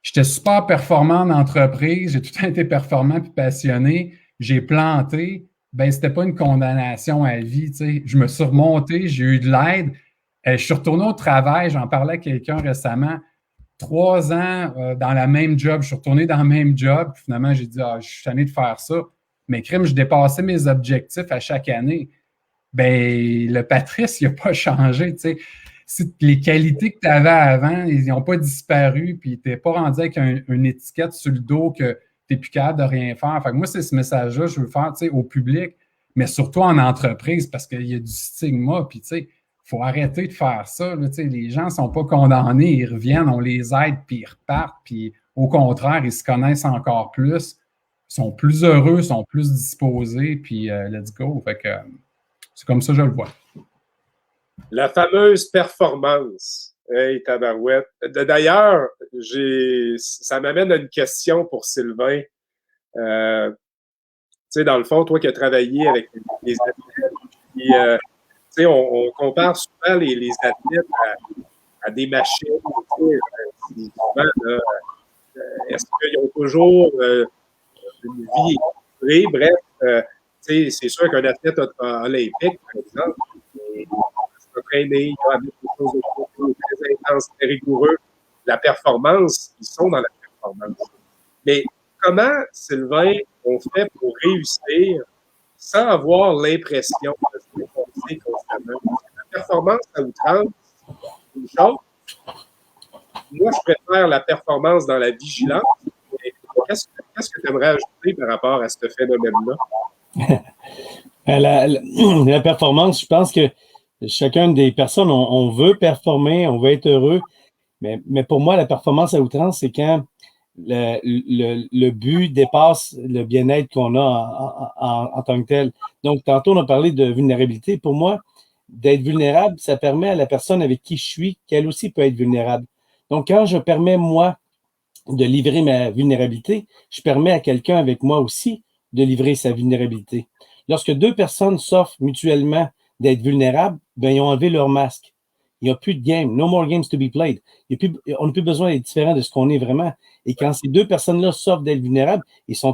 J'étais super performant en entreprise, j'ai tout le temps été performant puis passionné. J'ai planté, ben c'était pas une condamnation à vie, tu sais. Je me suis remonté, j'ai eu de l'aide. Je suis retourné au travail, j'en parlais à quelqu'un récemment. 3 ans dans la même job, je suis retourné dans le même job. Puis finalement, j'ai dit, je suis tanné de faire ça. Mais crime, je dépassais mes objectifs à chaque année. Ben, le Patrice, il n'a pas changé, tu sais. Les qualités que tu avais avant, ils n'ont pas disparu, puis tu n'es pas rendu avec une étiquette sur le dos que tu n'es plus capable de rien faire. Fait que moi, c'est ce message-là que je veux faire au public, mais surtout en entreprise, parce qu'il y a du stigma, puis tu sais, il faut arrêter de faire ça. Là, les gens ne sont pas condamnés, ils reviennent, on les aide, puis ils repartent, puis au contraire, ils se connaissent encore plus, sont plus heureux, sont plus disposés, puis let's go. Fait que c'est comme ça que je le vois. La fameuse performance. Hey, tabarouette. D'ailleurs, ça m'amène à une question pour Sylvain. Tu sais, dans le fond, toi qui as travaillé avec les athlètes, puis, tu sais, on compare souvent les athlètes à des machines. Souvent, est-ce qu'ils ont toujours une vie équilibrée? Bref, tu sais, c'est sûr qu'un athlète olympique, par exemple, entraîner, il va mettre des choses au côté, très intense, très rigoureux. La performance, ils sont dans la performance. Mais comment, Sylvain, on fait pour réussir sans avoir l'impression de se défoncer constamment? La performance à outrance, c'est une chose. Moi, je préfère la performance dans la vigilance. Qu'est-ce que tu aimerais ajouter par rapport à ce phénomène-là? La performance, je pense que chacune des personnes, on veut performer, on veut être heureux, mais pour moi, la performance à outrance, c'est quand le but dépasse le bien-être qu'on a en tant que tel. Donc, tantôt, on a parlé de vulnérabilité. Pour moi, d'être vulnérable, ça permet à la personne avec qui je suis qu'elle aussi peut être vulnérable. Donc, quand je permets, moi, de livrer ma vulnérabilité, je permets à quelqu'un avec moi aussi de livrer sa vulnérabilité. Lorsque 2 personnes s'offrent mutuellement d'être vulnérables, ben, ils ont enlevé leur masque. Il n'y a plus de game. No more games to be played. On n'a plus besoin d'être différent de ce qu'on est vraiment. Et quand ces 2 personnes-là s'offrent d'être vulnérables, ils sont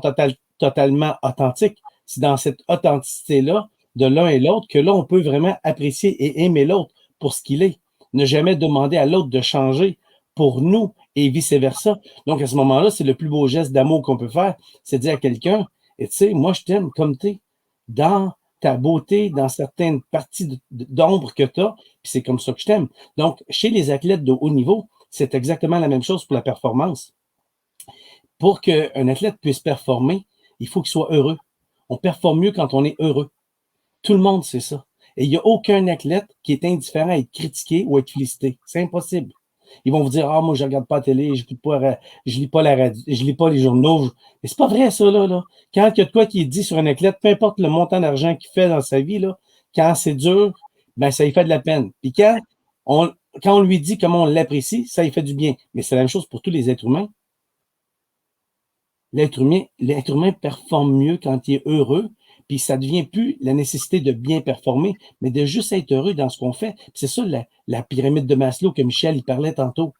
totalement authentiques. C'est dans cette authenticité-là, de l'un et l'autre, que là, on peut vraiment apprécier et aimer l'autre pour ce qu'il est. Ne jamais demander à l'autre de changer pour nous et vice-versa. Donc, à ce moment-là, c'est le plus beau geste d'amour qu'on peut faire, c'est dire à quelqu'un, et tu sais, moi, je t'aime comme t'es, dans ta beauté, dans certaines parties d'ombre que tu as, puis c'est comme ça que je t'aime. Donc, chez les athlètes de haut niveau, c'est exactement la même chose pour la performance. Pour qu'un athlète puisse performer, il faut qu'il soit heureux. On performe mieux quand on est heureux. Tout le monde sait ça. Et il n'y a aucun athlète qui est indifférent à être critiqué ou à être félicité. C'est impossible. Ils vont vous dire, moi, je regarde pas la télé, je lis pas la radio, je lis pas les journaux. Mais c'est pas vrai, ça, là. Quand il y a de quoi qui est dit sur un athlète, peu importe le montant d'argent qu'il fait dans sa vie, là, quand c'est dur, ben, ça lui fait de la peine. Puis quand on lui dit comment on l'apprécie, ça lui fait du bien. Mais c'est la même chose pour tous les êtres humains. L'être humain performe mieux quand il est heureux, Puis ça devient plus la nécessité de bien performer, mais de juste être heureux dans ce qu'on fait. Puis c'est ça la pyramide de Maslow que Michel il parlait tantôt.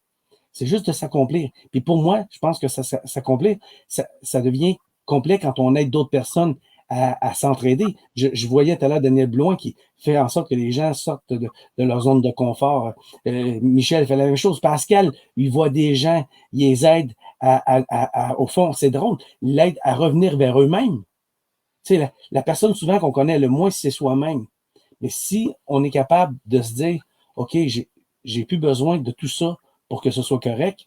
C'est juste de s'accomplir. Puis pour moi, je pense que s'accomplir, ça devient complet quand on aide d'autres personnes à s'entraider. Je voyais tout à l'heure Daniel Blouin qui fait en sorte que les gens sortent de leur zone de confort. Michel fait la même chose. Pascal, il voit des gens, il les aide au fond, c'est drôle, il l'aide à revenir vers eux-mêmes. Tu sais, la personne souvent qu'on connaît le moins, c'est soi-même. Mais si on est capable de se dire, OK, j'ai plus besoin de tout ça pour que ce soit correct,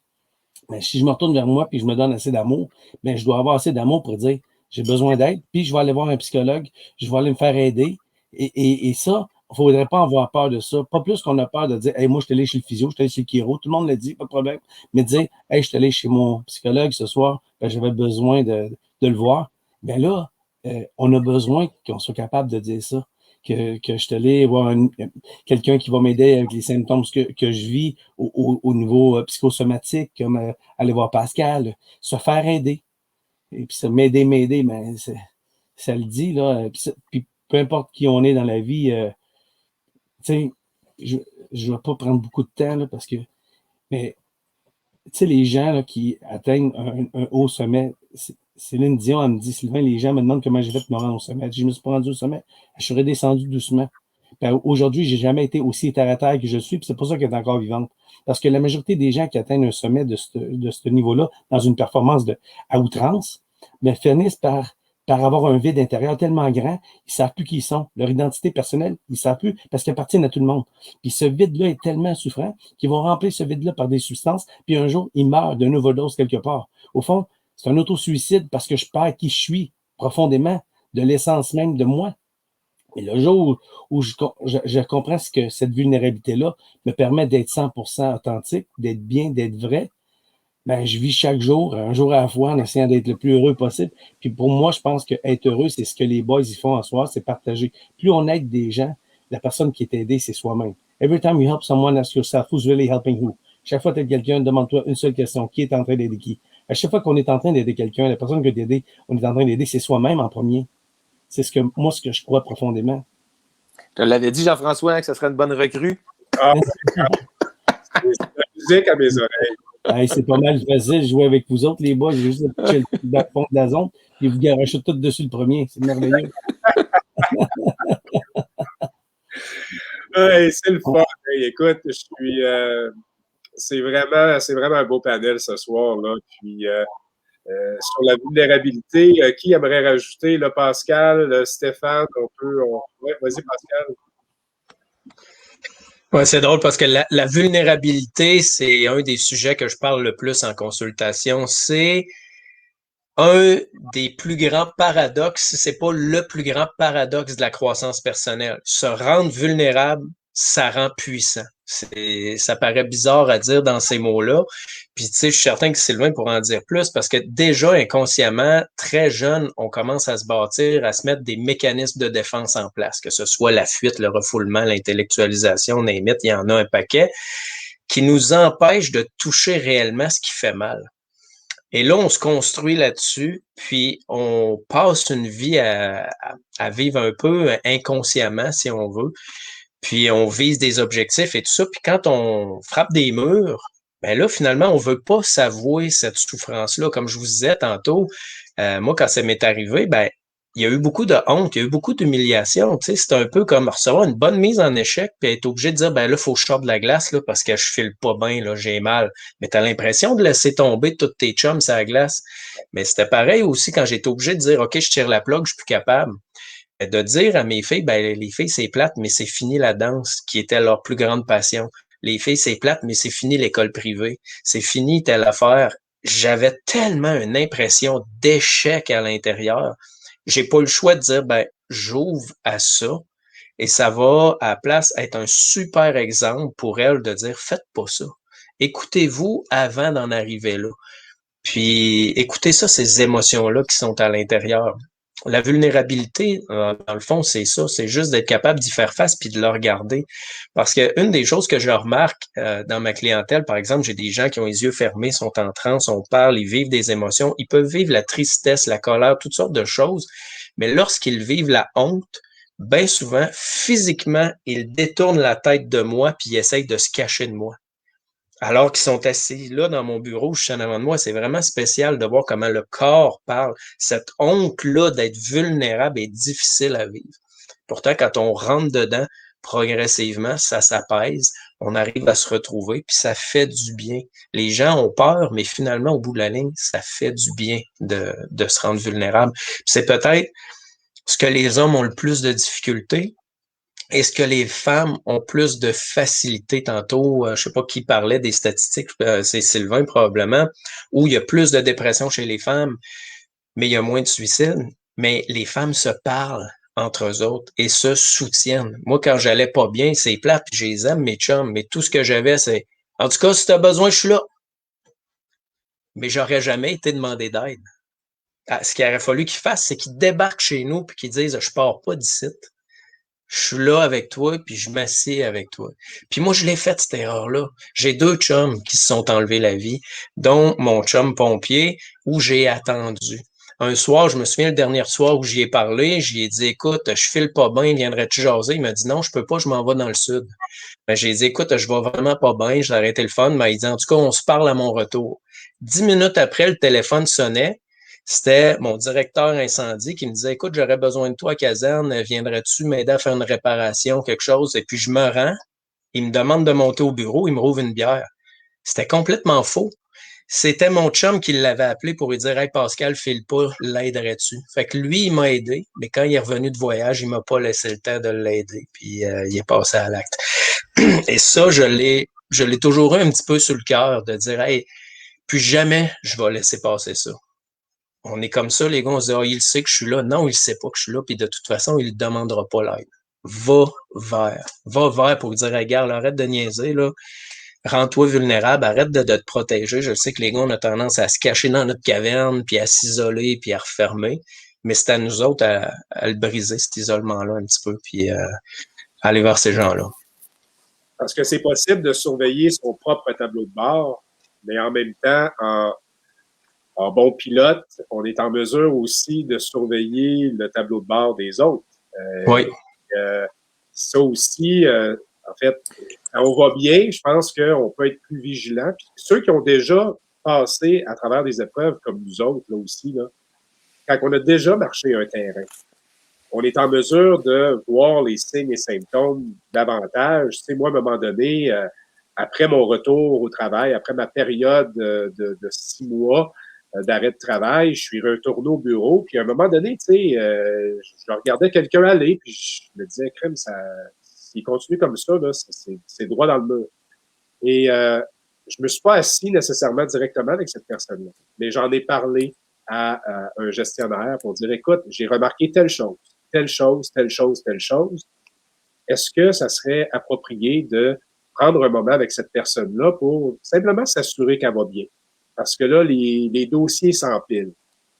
mais si je me retourne vers moi puis je me donne assez d'amour, ben je dois avoir assez d'amour pour dire, j'ai besoin d'aide, puis je vais aller voir un psychologue, je vais aller me faire aider. Et ça, il ne faudrait pas avoir peur de ça. Pas plus qu'on a peur de dire, hey, moi, je suis allé chez le physio, je suis allé chez le chiro, tout le monde l'a dit, pas de problème. Mais de dire, hey, je suis allé chez mon psychologue ce soir, ben, j'avais besoin de le voir. Ben là, on a besoin qu'on soit capable de dire ça. Que je suis allé voir quelqu'un qui va m'aider avec les symptômes que je vis au niveau psychosomatique, comme aller voir Pascal, se faire aider. Et puis ça, m'aider, mais ça le dit, là. Puis peu importe qui on est dans la vie, tu sais, je ne vais pas prendre beaucoup de temps, là, parce que, mais, tu sais, les gens là, qui atteignent un haut sommet, Céline Dion, elle me dit, Sylvain, les gens me demandent comment j'ai fait pour me rendre au sommet. Je me suis pas rendu au sommet, je suis redescendu doucement. Aujourd'hui, j'ai jamais été aussi terre à terre que je suis, puis c'est pour ça qu'elle est encore vivante. Parce que la majorité des gens qui atteignent un sommet de ce niveau-là, dans une performance à outrance, mais finissent par avoir un vide intérieur tellement grand, ils ne savent plus qui ils sont. Leur identité personnelle, ils ne savent plus parce qu'ils appartiennent à tout le monde. Puis ce vide-là est tellement souffrant qu'ils vont remplir ce vide-là par des substances, puis un jour, ils meurent d'une overdose quelque part. Au fond, c'est un auto-suicide parce que je perds qui je suis profondément, de l'essence même de moi. Et le jour où je comprends ce que cette vulnérabilité-là me permet d'être 100% authentique, d'être bien, d'être vrai, ben, je vis chaque jour, un jour à la fois, en essayant d'être le plus heureux possible. Puis pour moi, je pense que être heureux, c'est ce que les boys y font en soi, c'est partager. Plus on aide des gens, la personne qui est aidée, c'est soi-même. Every time you help someone, ask yourself, who's really helping who? Chaque fois que tu aides quelqu'un, demande-toi une seule question. Qui est en train d'aider qui? À chaque fois qu'on est en train d'aider quelqu'un, la personne que t'aider, on est en train d'aider, c'est soi-même en premier. C'est ce que je crois profondément. Je l'avais dit, Jean-François, que ce serait une bonne recrue. Ah, c'est la musique à mes oreilles. Hey, c'est pas mal facile de jouer avec vous autres, les boys. J'ai juste pitcher le fond de la zone et vous garochez tout dessus le premier. C'est merveilleux. Hey, c'est le fun. Hey, écoute, c'est vraiment un beau panel ce soir, là. Puis sur la vulnérabilité, qui aimerait rajouter, là, Pascal, Stéphane, ouais, vas-y, Pascal. Ouais, c'est drôle parce que la vulnérabilité, c'est un des sujets que je parle le plus en consultation. C'est un des plus grands paradoxes, si c'est pas le plus grand paradoxe de la croissance personnelle. Se rendre vulnérable, ça rend puissant. Ça paraît bizarre à dire dans ces mots-là. Puis, tu sais, je suis certain que Sylvain pourra en dire plus parce que déjà, inconsciemment, très jeune, on commence à se bâtir, à se mettre des mécanismes de défense en place, que ce soit la fuite, le refoulement, l'intellectualisation, il y en a un paquet, qui nous empêchent de toucher réellement ce qui fait mal. Et là, on se construit là-dessus, puis on passe une vie à vivre un peu inconsciemment, si on veut. Puis on vise des objectifs et tout ça. Puis quand on frappe des murs, ben là, finalement, on veut pas s'avouer cette souffrance-là. Comme je vous disais tantôt, moi, quand ça m'est arrivé, ben il y a eu beaucoup de honte, il y a eu beaucoup d'humiliation. Tu sais, c'est un peu comme recevoir une bonne mise en échec, puis être obligé de dire, ben là, il faut que je sorte de la glace là, parce que je file pas bien, là, j'ai mal. Mais tu as l'impression de laisser tomber toutes tes chums sur la glace. Mais c'était pareil aussi quand j'étais obligé de dire, OK, je tire la plug, je suis plus capable. De dire à mes filles, ben les filles, c'est plate, mais c'est fini la danse, qui était leur plus grande passion. Les filles, c'est plate, mais c'est fini l'école privée. C'est fini telle affaire. J'avais tellement une impression d'échec à l'intérieur. J'ai pas le choix de dire, ben, j'ouvre à ça. Et ça va, à la place, être un super exemple pour elles de dire, faites pas ça. Écoutez-vous avant d'en arriver là. Puis, écoutez ça, ces émotions-là qui sont à l'intérieur. La vulnérabilité, dans le fond, c'est ça. C'est juste d'être capable d'y faire face puis de le regarder. Parce que une des choses que je remarque dans ma clientèle, par exemple, j'ai des gens qui ont les yeux fermés, sont en transe, on parle, ils vivent des émotions. Ils peuvent vivre la tristesse, la colère, toutes sortes de choses. Mais lorsqu'ils vivent la honte, bien souvent, physiquement, ils détournent la tête de moi puis ils essayent de se cacher de moi. Alors qu'ils sont assis là dans mon bureau, je suis en avant de moi. C'est vraiment spécial de voir comment le corps parle. Cette honte-là d'être vulnérable est difficile à vivre. Pourtant, quand on rentre dedans, progressivement, ça s'apaise, on arrive à se retrouver, puis ça fait du bien. Les gens ont peur, mais finalement, au bout de la ligne, ça fait du bien de se rendre vulnérable. C'est peut-être ce que les hommes ont le plus de difficultés. Est-ce que les femmes ont plus de facilité tantôt? Je sais pas qui parlait des statistiques, c'est Sylvain probablement, où il y a plus de dépression chez les femmes, mais il y a moins de suicides. Mais les femmes se parlent entre eux autres et se soutiennent. Moi, quand j'allais pas bien, c'est plate, puis je les aime, mes chums, mais tout ce que j'avais, c'est « En tout cas, si tu as besoin, je suis là. » Mais j'aurais jamais été demandé d'aide. Ce qu'il aurait fallu qu'ils fassent, c'est qu'ils débarquent chez nous puis qu'ils disent « Je pars pas d'ici. Je suis là avec toi, puis je m'assieds avec toi. » Puis moi, je l'ai fait, cette erreur-là. J'ai 2 chums qui se sont enlevés la vie, dont mon chum pompier, où j'ai attendu. Un soir, je me souviens, le dernier soir où j'y ai parlé, j'y ai dit, écoute, je file pas bien, viendrais-tu jaser? Il m'a dit, non, je peux pas, je m'en vais dans le sud. Ben, j'ai dit, écoute, je vais vraiment pas bien, j'ai arrêté le fun. Mais il dit, en tout cas, on se parle à mon retour. 10 minutes après, le téléphone sonnait. C'était mon directeur incendie qui me disait, écoute, j'aurais besoin de toi à caserne, viendrais-tu m'aider à faire une réparation, quelque chose? Et puis je me rends, il me demande de monter au bureau, il me rouvre une bière. C'était complètement faux. C'était mon chum qui l'avait appelé pour lui dire, hey Pascal, file pas, l'aiderais-tu? Fait que lui, il m'a aidé, mais quand il est revenu de voyage, il m'a pas laissé le temps de l'aider, puis il est passé à l'acte. Et ça, je l'ai toujours eu un petit peu sur le cœur de dire, hey, plus jamais je vais laisser passer ça. On est comme ça, les gars, on se dit, il sait que je suis là. Non, il sait pas que je suis là, puis de toute façon, il ne demandera pas l'aide. Va vers pour lui dire, regarde, arrête de niaiser, là. Rends-toi vulnérable, arrête de te protéger. Je sais que les gars, on a tendance à se cacher dans notre caverne, puis à s'isoler, puis à refermer. Mais c'est à nous autres à le briser, cet isolement-là, un petit peu, puis aller vers ces gens-là. Parce que c'est possible de surveiller son propre tableau de bord, mais en même temps, en bon pilote, on est en mesure aussi de surveiller le tableau de bord des autres. Oui. Ça aussi, en fait, quand on va bien, je pense qu'on peut être plus vigilant. Puis ceux qui ont déjà passé à travers des épreuves comme nous autres, là aussi, là, quand on a déjà marché un terrain, on est en mesure de voir les signes et symptômes davantage. Tu sais, moi, à un moment donné, après mon retour au travail, après ma période de 6 mois d'arrêt de travail, je suis retourné au bureau, puis à un moment donné, tu sais, je regardais quelqu'un aller, puis je me disais, crème, s'il continue comme ça, là, c'est droit dans le mur. Et je me suis pas assis nécessairement directement avec cette personne-là, mais j'en ai parlé à un gestionnaire pour dire, écoute, j'ai remarqué telle chose. Est-ce que ça serait approprié de prendre un moment avec cette personne-là pour simplement s'assurer qu'elle va bien? Parce que là, les dossiers s'empilent.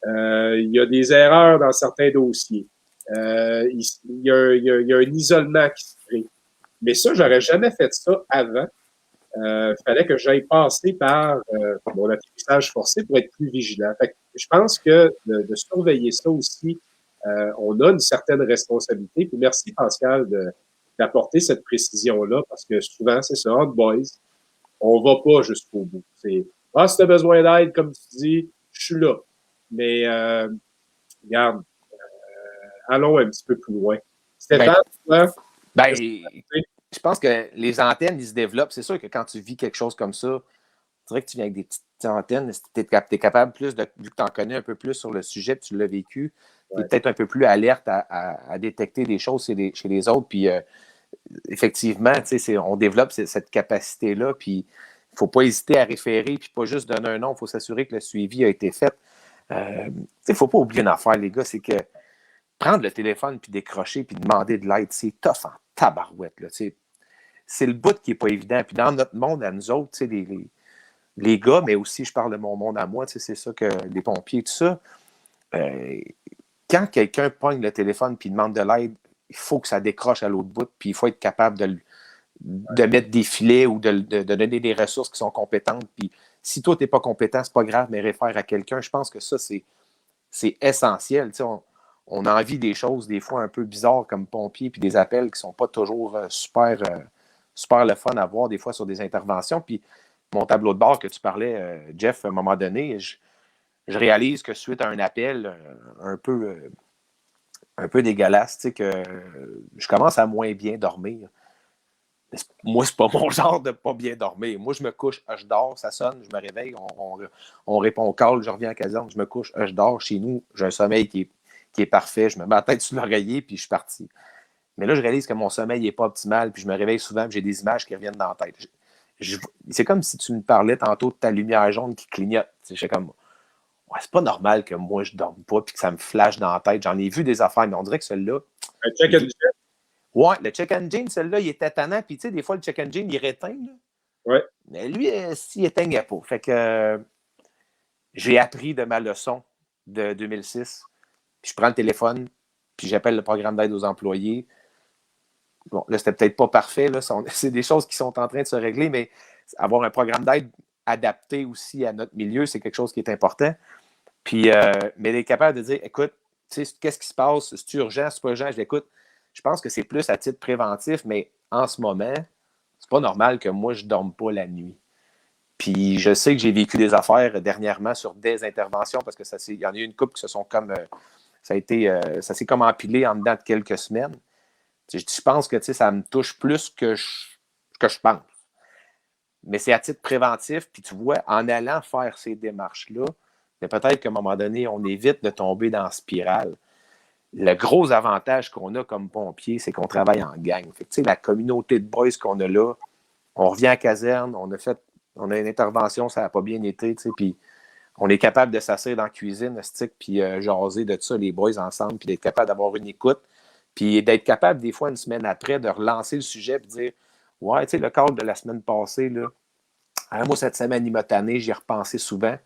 Il y a des erreurs dans certains dossiers. Il y a un isolement qui se crée. Mais ça, j'aurais jamais fait ça avant. Fallait que j'aille passer par mon atterrissage forcé pour être plus vigilant. Fait que je pense que de surveiller ça aussi, on a une certaine responsabilité. Puis merci, Pascal, d'apporter cette précision-là, parce que souvent, c'est ça, hot boys, on va pas jusqu'au bout. C'est si tu as besoin d'aide, comme tu dis, je suis là. Mais regarde, allons un petit peu plus loin. Stéphane, je pense que les antennes, ils se développent. C'est sûr que quand tu vis quelque chose comme ça, tu dirais que tu viens avec des petites antennes, tu es capable plus, vu que tu en connais un peu plus sur le sujet, tu l'as vécu, tu es peut-être un peu plus alerte à détecter des choses chez les autres. Puis effectivement, on développe cette capacité-là, puis il ne faut pas hésiter à référer, puis pas juste donner un nom, il faut s'assurer que le suivi a été fait. Il ne faut pas oublier une affaire, les gars, c'est que prendre le téléphone, puis décrocher, puis demander de l'aide, c'est tough en tabarouette. Là, c'est le bout qui n'est pas évident. Puis dans notre monde, à nous autres, les gars, mais aussi, je parle de mon monde à moi, c'est ça que les pompiers, tout ça, quand quelqu'un pogne le téléphone puis demande de l'aide, il faut que ça décroche à l'autre bout, puis il faut être capable de mettre des filets ou de donner des ressources qui sont compétentes. Puis si toi, tu n'es pas compétent, c'est pas grave, mais réfère à quelqu'un. Je pense que ça, c'est essentiel. on a envie des choses des fois un peu bizarres comme pompier, puis des appels qui ne sont pas toujours super le fun à voir des fois sur des interventions. Puis mon tableau de bord que tu parlais, Jeff, à un moment donné, je réalise que suite à un appel un peu dégueulasse, tu sais, que je commence à moins bien dormir. Moi, c'est pas mon genre de pas bien dormir. Moi, je me couche, je dors, ça sonne, je me réveille, on répond au call, je reviens à la caserne, je me couche, je dors. Chez nous, j'ai un sommeil qui est parfait. Je me mets la tête sur l'oreiller, puis je suis parti. Mais là, je réalise que mon sommeil n'est pas optimal, puis je me réveille souvent, puis j'ai des images qui reviennent dans la tête. C'est comme si tu me parlais tantôt de ta lumière jaune qui clignote. Je suis comme, ouais, c'est pas normal que moi, je ne dorme pas, puis que ça me flash dans la tête. J'en ai vu des affaires, mais on dirait que celle-là. Check and jet. Ouais, le check engine, celle-là, il était tannant. Puis, tu sais, des fois, le check engine, il réteint. Ouais. Mais lui, s'il éteignait pas. Fait que j'ai appris de ma leçon de 2006. Puis je prends le téléphone, puis j'appelle le programme d'aide aux employés. Bon, là, c'était peut-être pas parfait. Là, c'est des choses qui sont en train de se régler, mais avoir un programme d'aide adapté aussi à notre milieu, c'est quelque chose qui est important. Puis, mais d'être capable de dire, écoute, tu sais, qu'est-ce qui se passe? C'est urgent, c'est pas urgent? Je l'écoute. Je pense que c'est plus à titre préventif, mais en ce moment, c'est pas normal que moi, je ne dorme pas la nuit. Puis je sais que j'ai vécu des affaires dernièrement sur des interventions parce que il y en a eu une couple qui se sont comme. Ça s'est comme empilé en dedans de quelques semaines. Je pense que ça me touche plus que je pense. Mais c'est à titre préventif, puis tu vois, en allant faire ces démarches-là, mais peut-être qu'à un moment donné, on évite de tomber dans la spirale. Le gros avantage qu'on a comme pompier, c'est qu'on travaille en gang. Fait que, la communauté de boys qu'on a là, on revient à caserne, on a une intervention, ça n'a pas bien été, puis on est capable de s'asseoir dans la cuisine, puis jaser de ça, les boys ensemble, puis d'être capable d'avoir une écoute, puis d'être capable, des fois, une semaine après, de relancer le sujet et de dire « Ouais, tu sais, le cadre de la semaine passée, là, moi, cette semaine, il m'a tanné, j'y ai repensé souvent. »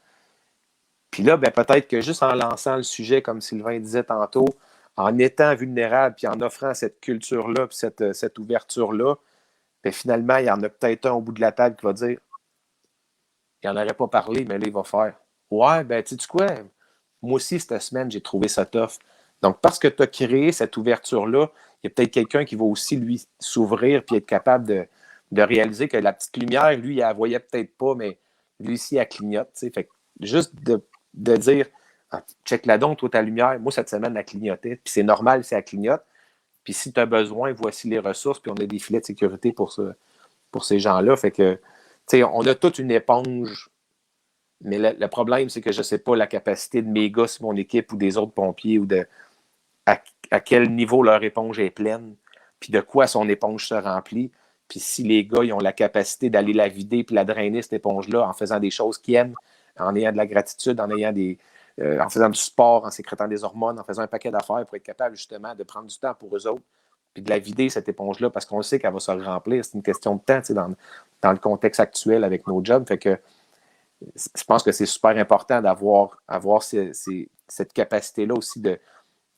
Puis là, ben, peut-être que juste en lançant le sujet, comme Sylvain disait tantôt, en étant vulnérable, puis en offrant cette culture-là, puis cette ouverture-là, bien, finalement, il y en a peut-être un au bout de la table qui va dire il n'en aurait pas parlé, mais là, il va faire ouais, ben, tu sais quoi, moi aussi, cette semaine, j'ai trouvé ça tough. Donc, parce que tu as créé cette ouverture-là, il y a peut-être quelqu'un qui va aussi, lui, s'ouvrir puis être capable de réaliser que la petite lumière, lui, il la voyait peut-être pas, mais lui aussi, elle clignote. T'sais. Fait que juste de dire check la donc, toi, ta lumière. Moi, cette semaine, elle clignotait. Puis c'est normal si elle clignote. Puis si tu as besoin, voici les ressources. Puis on a des filets de sécurité pour ces gens-là. Fait que, tu sais, on a toute une éponge. Mais le problème, c'est que je ne sais pas la capacité de mes gars sur mon équipe ou des autres pompiers ou à quel niveau leur éponge est pleine. Puis de quoi son éponge se remplit. Puis si les gars ils ont la capacité d'aller la vider puis la drainer, cette éponge-là, en faisant des choses qu'ils aiment, en ayant de la gratitude, en faisant du sport, en sécrétant des hormones, en faisant un paquet d'affaires pour être capable justement de prendre du temps pour eux autres, puis de la vider, cette éponge-là, parce qu'on sait qu'elle va se remplir. C'est une question de temps dans le contexte actuel avec nos jobs. Fait que je pense que c'est super important d'avoir cette capacité-là aussi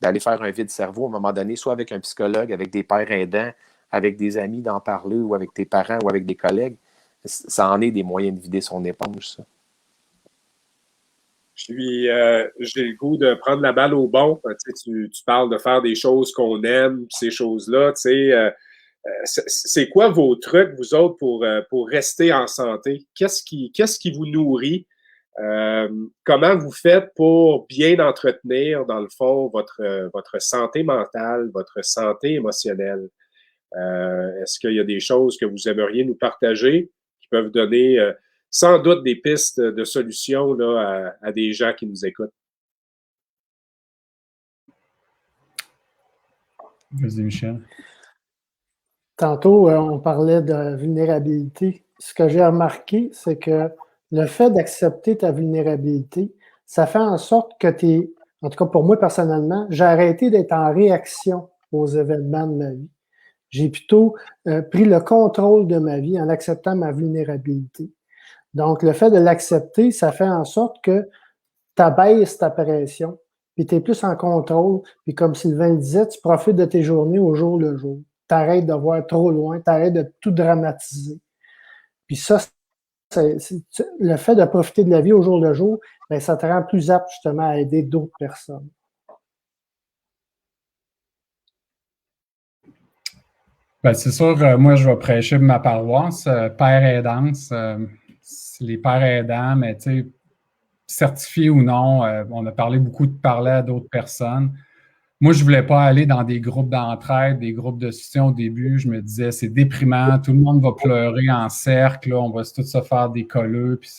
d'aller faire un vide-cerveau à un moment donné, soit avec un psychologue, avec des pères aidants, avec des amis d'en parler, ou avec tes parents, ou avec des collègues. Ça en est des moyens de vider son éponge, ça. J'ai le goût de prendre la balle au bon. Tu parles de faire des choses qu'on aime, ces choses-là. C'est quoi vos trucs, vous autres, pour rester en santé? Qu'est-ce qui vous nourrit? Comment vous faites pour bien entretenir, dans le fond, votre santé mentale, votre santé émotionnelle? Est-ce qu'il y a des choses que vous aimeriez nous partager qui peuvent donner sans doute des pistes de solutions là, à des gens qui nous écoutent? Vas-y, Michel. Tantôt, on parlait de vulnérabilité. Ce que j'ai remarqué, c'est que le fait d'accepter ta vulnérabilité, ça fait en sorte que en tout cas pour moi personnellement, j'ai arrêté d'être en réaction aux événements de ma vie. J'ai plutôt pris le contrôle de ma vie en acceptant ma vulnérabilité. Donc, le fait de l'accepter, ça fait en sorte que tu abaisses ta pression, puis tu es plus en contrôle, puis comme Sylvain le disait, tu profites de tes journées au jour le jour. Tu arrêtes de voir trop loin, tu arrêtes de tout dramatiser. Puis ça, le fait de profiter de la vie au jour le jour, bien, ça te rend plus apte justement à aider d'autres personnes. Ben, c'est sûr, moi, je vais prêcher ma paroisse, père aidance, les pères aidants, mais tu sais, certifiés ou non, on a parlé beaucoup de parler à d'autres personnes. Moi, je voulais pas aller dans des groupes d'entraide, des groupes de soutien au début. Je me disais, c'est déprimant, tout le monde va pleurer en cercle, là, on va tous se faire des colleux, puis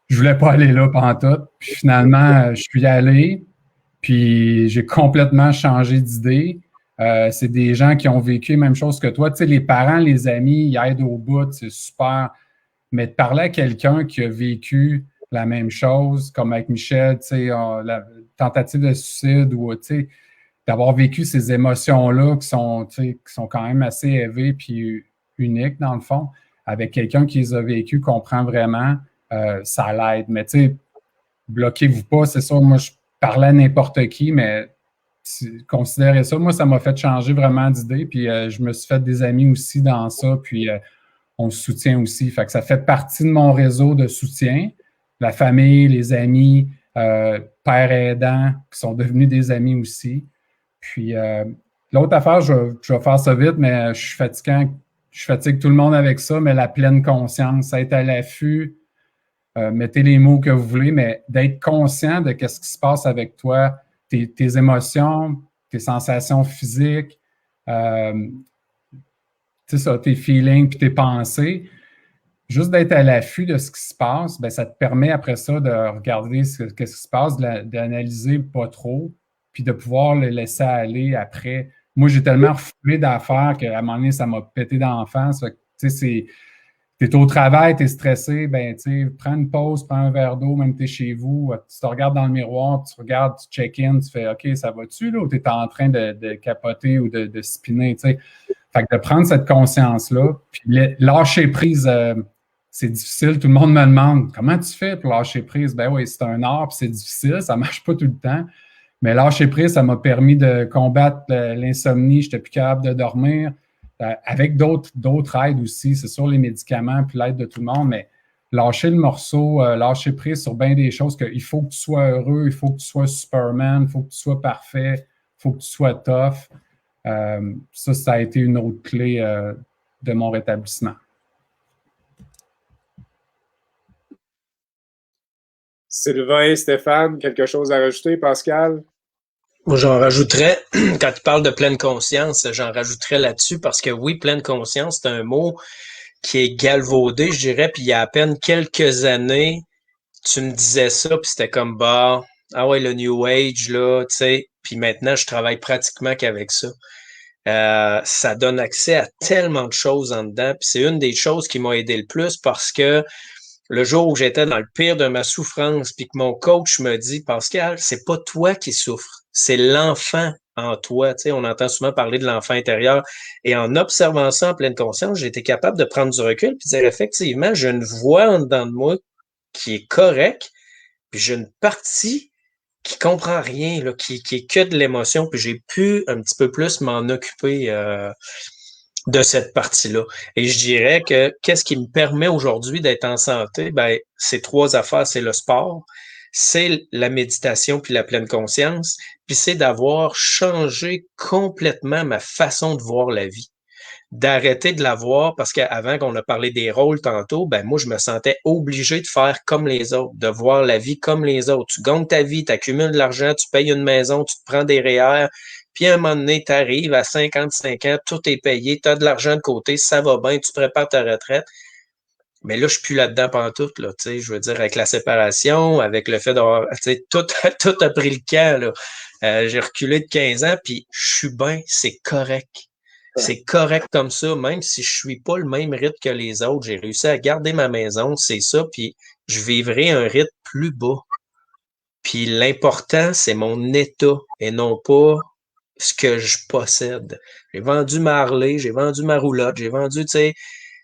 je voulais pas aller là pantoute. Puis finalement, je suis allé, puis j'ai complètement changé d'idée. C'est des gens qui ont vécu la même chose que toi. Tu sais, les parents, les amis, ils aident au bout, c'est super. Mais de parler à quelqu'un qui a vécu la même chose, comme avec Michel, tu sais, la tentative de suicide ou, tu sais, d'avoir vécu ces émotions-là qui sont, tu sais, qui sont quand même assez élevées puis uniques, dans le fond, avec quelqu'un qui les a vécues, comprend vraiment, ça l'aide. Mais, tu sais, bloquez-vous pas, c'est ça. Moi, je parlais à n'importe qui, mais considérez ça. Moi, ça m'a fait changer vraiment d'idée. Puis je me suis fait des amis aussi dans ça. Puis on se soutient aussi. Fait que ça fait partie de mon réseau de soutien. La famille, les amis, pères aidants qui sont devenus des amis aussi. Puis l'autre affaire, je vais faire ça vite, mais je suis fatiguant. Je fatigue tout le monde avec ça, mais la pleine conscience, être à l'affût, mettez les mots que vous voulez, mais d'être conscient de ce qui se passe avec toi, tes émotions, tes sensations physiques, tes feelings puis tes pensées. Juste d'être à l'affût de ce qui se passe, ben, ça te permet après ça de regarder ce qui se passe, d'analyser pas trop, puis de pouvoir le laisser aller après. Moi, j'ai tellement refoulé d'affaires qu'à un moment donné, ça m'a pété d'en face. Tu sais, t'es au travail, t'es stressé, ben, tu sais, prends une pause, prends un verre d'eau, même t'es chez vous, tu te regardes dans le miroir, tu regardes, tu check-in, tu fais, OK, ça va-tu, là, ou t'es en train de capoter ou de spinner, tu sais. Fait que de prendre cette conscience-là, puis lâcher prise, c'est difficile. Tout le monde me demande, comment tu fais pour lâcher prise? Ben oui, c'est un art, puis c'est difficile, ça marche pas tout le temps. Mais lâcher prise, ça m'a permis de combattre l'insomnie, j'étais plus capable de dormir. Avec d'autres aides aussi, c'est sûr, les médicaments puis l'aide de tout le monde, mais lâcher le morceau, lâcher prise sur bien des choses, qu'il faut que tu sois heureux, il faut que tu sois Superman, il faut que tu sois parfait, il faut que tu sois tough. Ça a été une autre clé de mon rétablissement. Sylvain, Stéphane, quelque chose à rajouter, Pascal? Moi, j'en rajouterais, quand tu parles de pleine conscience, j'en rajouterais là-dessus parce que oui, pleine conscience, c'est un mot qui est galvaudé, je dirais, puis il y a à peine quelques années, tu me disais ça, puis c'était comme, bah, ah ouais, le New Age, là, tu sais, puis maintenant, je travaille pratiquement qu'avec ça. Ça donne accès à tellement de choses en dedans, puis c'est une des choses qui m'a aidé le plus parce que le jour où j'étais dans le pire de ma souffrance, puis que mon coach me dit, Pascal, c'est pas toi qui souffres, c'est l'enfant en toi. Tu sais, on entend souvent parler de l'enfant intérieur. Et en observant ça en pleine conscience, j'ai été capable de prendre du recul puis de dire, effectivement, j'ai une voix en dedans de moi qui est correcte, puis j'ai une partie qui comprend rien, là, qui est que de l'émotion, puis j'ai pu un petit peu plus m'en occuper de cette partie-là. Et je dirais que qu'est-ce qui me permet aujourd'hui d'être en santé? Ben, c'est trois affaires. C'est le sport, c'est la méditation puis la pleine conscience, puis c'est d'avoir changé complètement ma façon de voir la vie. D'arrêter de la voir parce qu'avant qu'on a parlé des rôles tantôt, ben moi, je me sentais obligé de faire comme les autres, de voir la vie comme les autres. Tu gagnes ta vie, tu accumules de l'argent, tu payes une maison, tu te prends des REER, puis à un moment donné, tu arrives à 55 ans, tout est payé, tu as de l'argent de côté, ça va bien, tu prépares ta retraite. Mais là, je suis plus là-dedans pantoute, là, tu sais, je veux dire, avec la séparation, avec le fait d'avoir, tu sais, tout a pris le camp, là. J'ai reculé de 15 ans, puis je suis bien, c'est correct. C'est correct comme ça, même si je suis pas le même rythme que les autres. J'ai réussi à garder ma maison, c'est ça, puis je vivrai un rythme plus bas. Puis l'important, c'est mon état et non pas ce que je possède. J'ai vendu ma Harley, j'ai vendu ma roulotte, j'ai vendu, tu sais,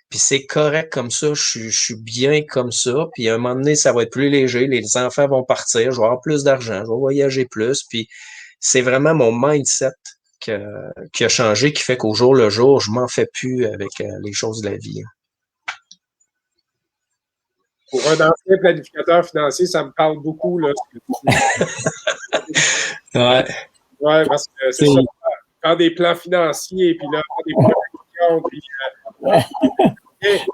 puis c'est correct comme ça, je suis bien comme ça, puis à un moment donné, ça va être plus léger, les enfants vont partir, je vais avoir plus d'argent, je vais voyager plus, puis c'est vraiment mon mindset qui a changé, qui fait qu'au jour le jour, je m'en fais plus avec les choses de la vie. Pour un ancien planificateur financier, ça me parle beaucoup, là. Ouais. Ouais, parce que c'est ça. faire des plans financiers, puis là, faire des plans de puis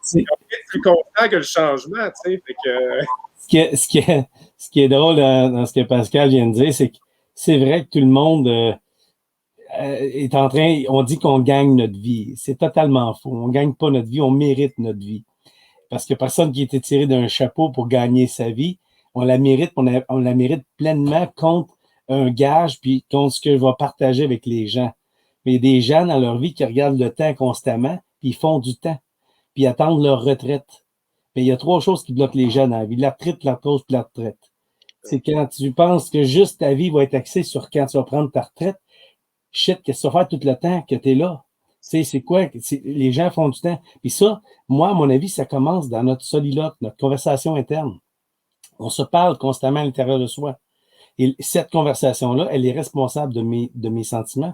c'est plus content que le changement, tu sais. Fait que... Ce qui est drôle dans ce que Pascal vient de dire, c'est que c'est vrai que tout le monde est en train, on dit qu'on gagne notre vie. C'est totalement faux. On gagne pas notre vie, on mérite notre vie. Parce que personne qui a été tiré d'un chapeau pour gagner sa vie, on la mérite, on la mérite pleinement contre un gage, puis contre ce que je vais partager avec les gens. Mais il y a des gens dans leur vie qui regardent le temps constamment, puis ils font du temps, puis ils attendent leur retraite. Mais il y a 3 choses qui bloquent les gens dans la vie: l'arthrite, l'arthrose, puis la retraite. C'est quand tu penses que juste ta vie va être axée sur quand tu vas prendre ta retraite, shit, qu'est-ce que tu vas faire tout le temps que tu es là? C'est quoi? Les gens font du temps. Puis ça, moi, à mon avis, ça commence dans notre soliloque, notre conversation interne. On se parle constamment à l'intérieur de soi. Et cette conversation-là, elle est responsable de mes sentiments.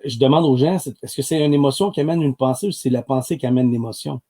Je demande aux gens, est-ce que c'est une émotion qui amène une pensée ou c'est la pensée qui amène l'émotion?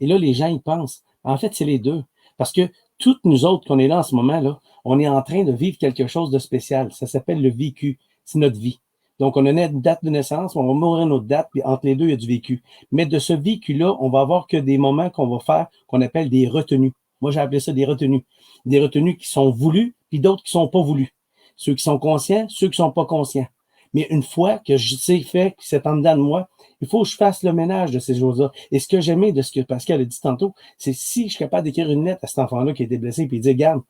Et là, les gens, ils pensent. En fait, c'est les deux. Parce que toutes nous autres qu'on est là en ce moment-là, on est en train de vivre quelque chose de spécial. Ça s'appelle le vécu. C'est notre vie. Donc, on a une date de naissance, on va mourir notre date, puis entre les deux, il y a du vécu. Mais de ce vécu-là, on va avoir que des moments qu'on va faire, qu'on appelle des retenues. Moi, j'ai appelé ça des retenues. Des retenues qui sont voulues, puis d'autres qui sont pas voulues. Ceux qui sont conscients, ceux qui sont pas conscients. Mais une fois que je sais fait que c'est en dedans de moi, il faut que je fasse le ménage de ces choses-là. Et ce que j'aimais de ce que Pascal a dit tantôt, c'est si je suis capable d'écrire une lettre à cet enfant-là qui a été blessé, puis il dit, regarde,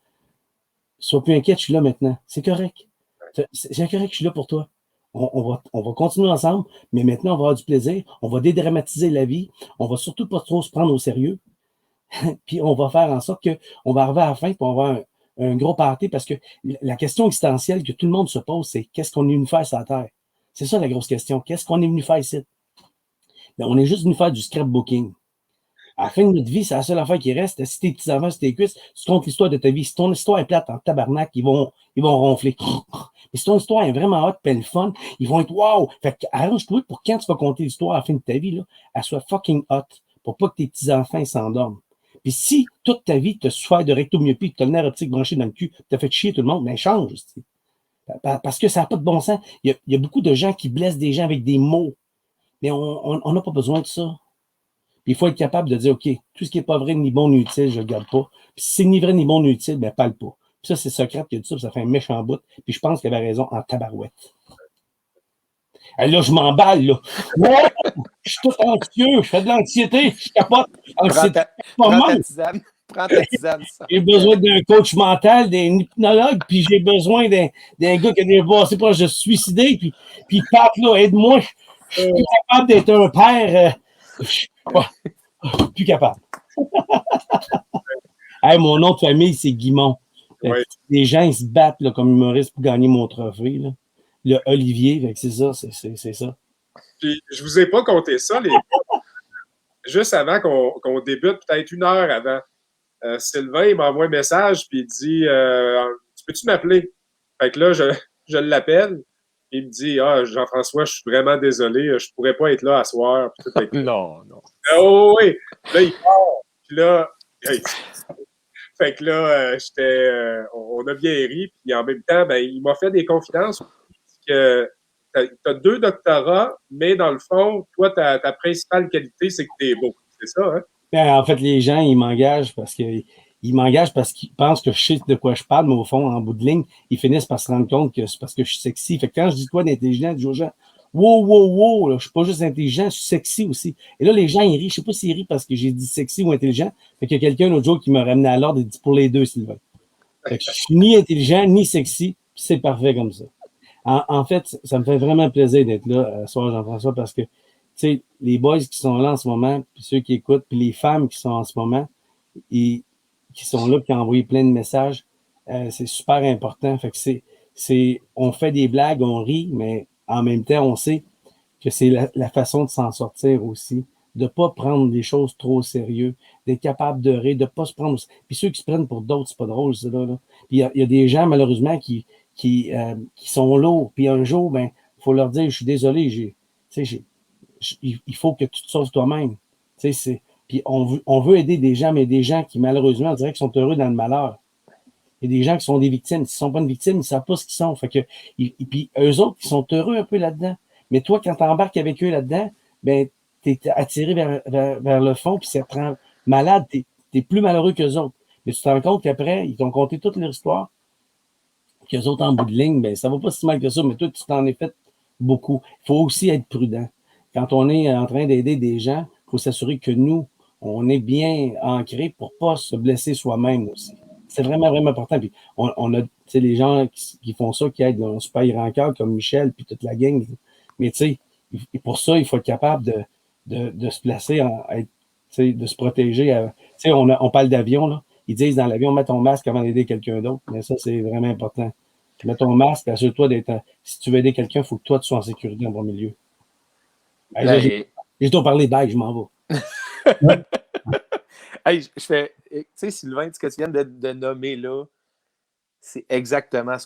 sois plus inquiète, je suis là maintenant. C'est correct. C'est correct, je suis là pour toi. On va continuer ensemble, mais maintenant, on va avoir du plaisir. On va dédramatiser la vie. On va surtout pas trop se prendre au sérieux. Puis on va faire en sorte qu'on va arriver à la fin pour avoir un gros party, parce que la question existentielle que tout le monde se pose, c'est qu'est-ce qu'on est venu faire sur la Terre? C'est ça la grosse question. Qu'est-ce qu'on est venu faire ici? Bien, on est juste venu faire du scrapbooking. À la fin de notre vie, c'est la seule affaire qui reste. Si tes petits-enfants, si tes cuisses, tu comptes l'histoire de ta vie. Si ton histoire est plate en tabarnak, ils vont ronfler. Mais si ton histoire est vraiment hot, pleine fun, ils vont être wow! Fait que arrange-toi pour quand tu vas compter l'histoire à la fin de ta vie, là, elle soit fucking hot, pour pas que tes petits-enfants s'endorment. Puis si toute ta vie, tu as souffert de rectomyopie, tu as le nerf optique branché dans le cul, tu as fait chier tout le monde, ben change. Parce que ça n'a pas de bon sens. Il y a beaucoup de gens qui blessent des gens avec des mots. Mais on n'a pas besoin de ça. Puis il faut être capable de dire, OK, tout ce qui n'est pas vrai, ni bon, ni utile, je ne le garde pas. Puis si c'est ni vrai, ni bon, ni utile, ben parle pas. Puis ça, c'est Socrate qui a dit ça, puis ça fait un méchant bout. Puis je pense qu'il avait raison en tabarouette. Et là, je m'emballe, là. Ouais, je suis tout anxieux, je fais de l'anxiété, je capote. Prends ta tisane. Prends ta tisane. J'ai besoin d'un coach mental, d'un hypnologue, puis j'ai besoin d'un gars qui a des passés proches de se suicider, puis Pat, là, aide-moi. Je suis plus capable d'être un père. Plus capable. Hey, mon nom de famille, c'est Guimont. Ouais. Les gens, ils se battent là, comme humoristes pour gagner mon trophée. Là. Le Olivier, c'est ça, c'est ça. Puis, je vous ai pas compté ça, les gars. Juste avant qu'on débute, peut-être 1 heure avant, Sylvain, il m'envoie un message, puis il dit Tu peux-tu m'appeler? Fait que là, je l'appelle. Il me dit Jean-François, je suis vraiment désolé, je pourrais pas être là à soir. Non. Oh oui! Là, il part. Puis là, fait que là, on a bien ri. Puis en même temps, ben, il m'a fait des confidences que tu as 2 doctorats, mais dans le fond, toi, ta principale qualité, c'est que tu es beau. C'est ça, hein? Ben, en fait, les gens, ils m'engagent parce qu'ils pensent que je sais de quoi je parle, mais au fond, en bout de ligne, ils finissent par se rendre compte que c'est parce que je suis sexy. Fait que quand je dis quoi d'intelligent, je dis aux gens, wow, là, je suis pas juste intelligent, je suis sexy aussi. Et là, les gens, ils rient. Je sais pas s'ils rient parce que j'ai dit sexy ou intelligent. Fait qu'il y a quelqu'un l'autre jour qui m'a ramené à l'ordre et dit pour les deux, Sylvain. Fait que je suis ni intelligent, ni sexy, puis c'est parfait comme ça. En fait, ça me fait vraiment plaisir d'être là ce soir, Jean-François, parce que, tu sais, les boys qui sont là en ce moment, puis ceux qui écoutent, puis les femmes qui sont en ce moment, et qui sont là, qui ont envoyé plein de messages, c'est super important. Fait que on fait des blagues, on rit, mais en même temps, on sait que c'est la façon de s'en sortir aussi, de pas prendre les choses trop au sérieux, d'être capable de rire, de pas se prendre... Puis ceux qui se prennent pour d'autres, c'est pas drôle, ça, là. Puis il y a des gens, malheureusement, qui sont lourds. Puis un jour, ben, il faut leur dire, je suis désolé, il faut que tu te sauves toi-même. Puis on veut aider des gens, mais des gens qui, malheureusement, on dirait qu'ils sont heureux dans le malheur. Il y a des gens qui sont des victimes. S'ils ne sont pas une victime, ils ne savent pas ce qu'ils sont. Fait que, puis eux autres, ils sont heureux un peu là-dedans. Mais toi, quand tu embarques avec eux là-dedans, ben, tu es attiré vers le fond, puis ça te rend malade. Tu es plus malheureux qu'eux autres. Mais tu te rends compte qu'après, ils t'ont conté toute leur histoire, qu'eux autres, en bout de ligne, ben, ça va pas si mal que ça, mais toi, tu t'en es fait beaucoup. Il faut aussi être prudent. Quand on est en train d'aider des gens, il faut s'assurer que nous, on est bien ancré pour pas se blesser soi-même aussi. C'est vraiment, vraiment important. Puis on a, tu sais, les gens qui font ça, qui aident, on se paye rancœur comme Michel puis toute la gang. Mais tu sais, pour ça, il faut être capable de se placer, tu sais, de se protéger. Tu sais, on parle d'avion, là. Ils disent dans l'avion, mets ton masque avant d'aider quelqu'un d'autre. Mais ça, c'est vraiment important. Mets ton masque, assure-toi d'être. Si tu veux aider quelqu'un, il faut que toi, tu sois en sécurité en premier lieu. J'ai tout parlé d'aide, je m'en vais. Hey, tu sais, Sylvain, ce que tu viens de nommer là, c'est exactement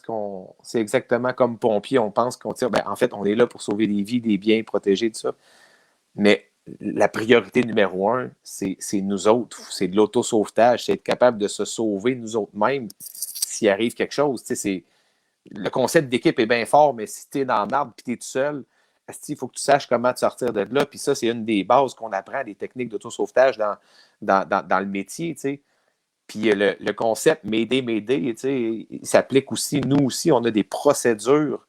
c'est exactement comme pompier, on pense qu'on tire. Ben, en fait, on est là pour sauver des vies, des biens, protéger, tout ça. Mais la priorité numéro 1, c'est nous autres. C'est de l'autosauvetage, c'est être capable de se sauver nous autres mêmes s'il arrive quelque chose. Tu sais, le concept d'équipe est bien fort, mais si tu es dans l'arbre et tu es tout seul, il faut que tu saches comment te sortir de là. Puis ça, c'est une des bases qu'on apprend, des techniques d'autosauvetage dans le métier. Tu sais. Puis le concept Mayday, tu sais, il s'applique aussi. Nous aussi, on a des procédures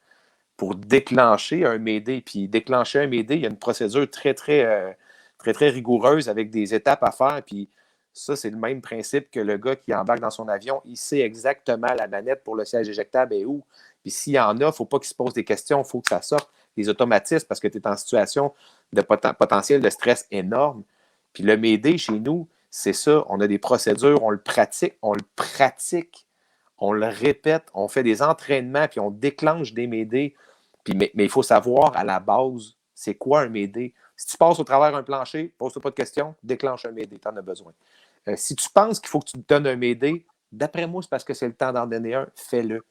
pour déclencher un Mayday. Puis déclencher un Mayday, il y a une procédure très, très, très, très rigoureuse avec des étapes à faire. Puis ça, c'est le même principe que le gars qui embarque dans son avion. Il sait exactement la manette pour le siège éjectable est où. Puis s'il y en a, il ne faut pas qu'il se pose des questions, il faut que ça sorte. Les automatismes, parce que tu es en situation de potentiel de stress énorme. Puis le Mayday, chez nous, c'est ça. On a des procédures, on le pratique, on le répète, on fait des entraînements, puis on déclenche des Mayday. Puis, mais il faut savoir à la base, c'est quoi un Mayday? Si tu passes au travers un plancher, pose-toi pas de questions, déclenche un Mayday, tu en as besoin. Si tu penses qu'il faut que tu te donnes un Mayday, d'après moi, c'est parce que c'est le temps d'en donner un, fais-le.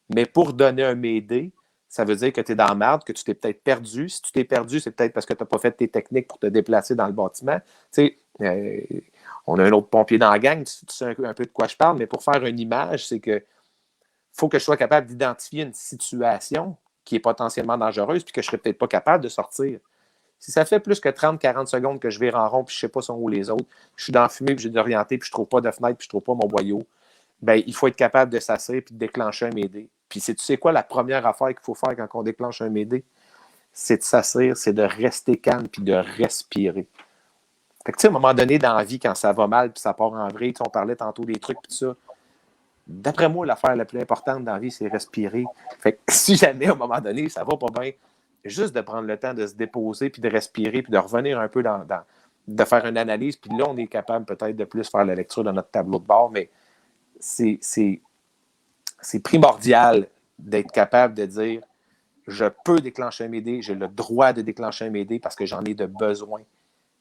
Mais pour donner un Mayday, ça veut dire que tu es dans la merde, que tu t'es peut-être perdu. Si tu t'es perdu, c'est peut-être parce que tu n'as pas fait tes techniques pour te déplacer dans le bâtiment. Tu sais, on a un autre pompier dans la gang, tu sais un peu de quoi je parle, mais pour faire une image, c'est que faut que je sois capable d'identifier une situation qui est potentiellement dangereuse puis que je ne serais peut-être pas capable de sortir. Si ça fait plus que 30-40 secondes que je vais en rond puis je ne sais pas sont où les autres, je suis dans la fumée puis j'ai d'orienter puis je ne trouve pas de fenêtre puis je ne trouve pas mon boyau, ben, il faut être capable de s'asseoir puis de déclencher un Mayday. Puis tu sais quoi la première affaire qu'il faut faire quand on déclenche un Mayday? C'est de s'asseoir, c'est de rester calme puis de respirer. Fait que tu sais, à un moment donné dans la vie, quand ça va mal puis ça part en vrille, on parlait tantôt des trucs puis tout ça. D'après moi, l'affaire la plus importante dans la vie, c'est respirer. Fait que si jamais, à un moment donné, ça va pas bien, juste de prendre le temps de se déposer, puis de respirer, puis de revenir un peu de faire une analyse, puis là, on est capable peut-être de plus faire la lecture de notre tableau de bord, mais c'est primordial d'être capable de dire je peux déclencher un Mayday, j'ai le droit de déclencher un Mayday parce que j'en ai de besoin.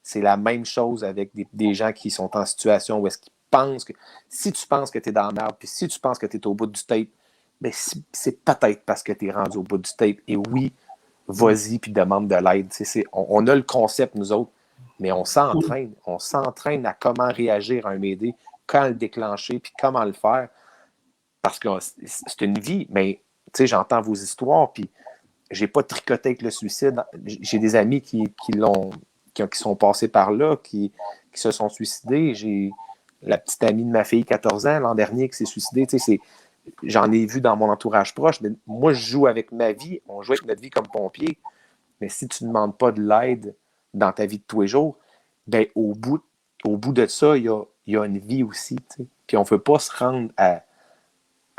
C'est la même chose avec des gens qui sont en situation où est-ce qu'ils pensent que si tu penses que tu es dans la merde, puis si tu penses que tu es au bout du tape, bien, c'est peut-être parce que tu es rendu au bout du tape. Et oui, vas-y puis demande de l'aide. On a le concept, nous autres, mais on s'entraîne. On s'entraîne à comment réagir à un Mayday, quand le déclencher, puis comment le faire. Parce que c'est une vie, mais j'entends vos histoires, puis j'ai pas tricoté avec le suicide. J'ai des amis qui sont passés par là, qui se sont suicidés. J'ai la petite amie de ma fille, 14 ans, l'an dernier, qui s'est suicidée. J'en ai vu dans mon entourage proche. Mais moi, je joue avec ma vie. On joue avec notre vie comme pompier. Mais si tu ne demandes pas de l'aide dans ta vie de tous les jours, ben, au bout de ça, il y a une vie aussi. T'sais. Puis on ne veut pas se rendre à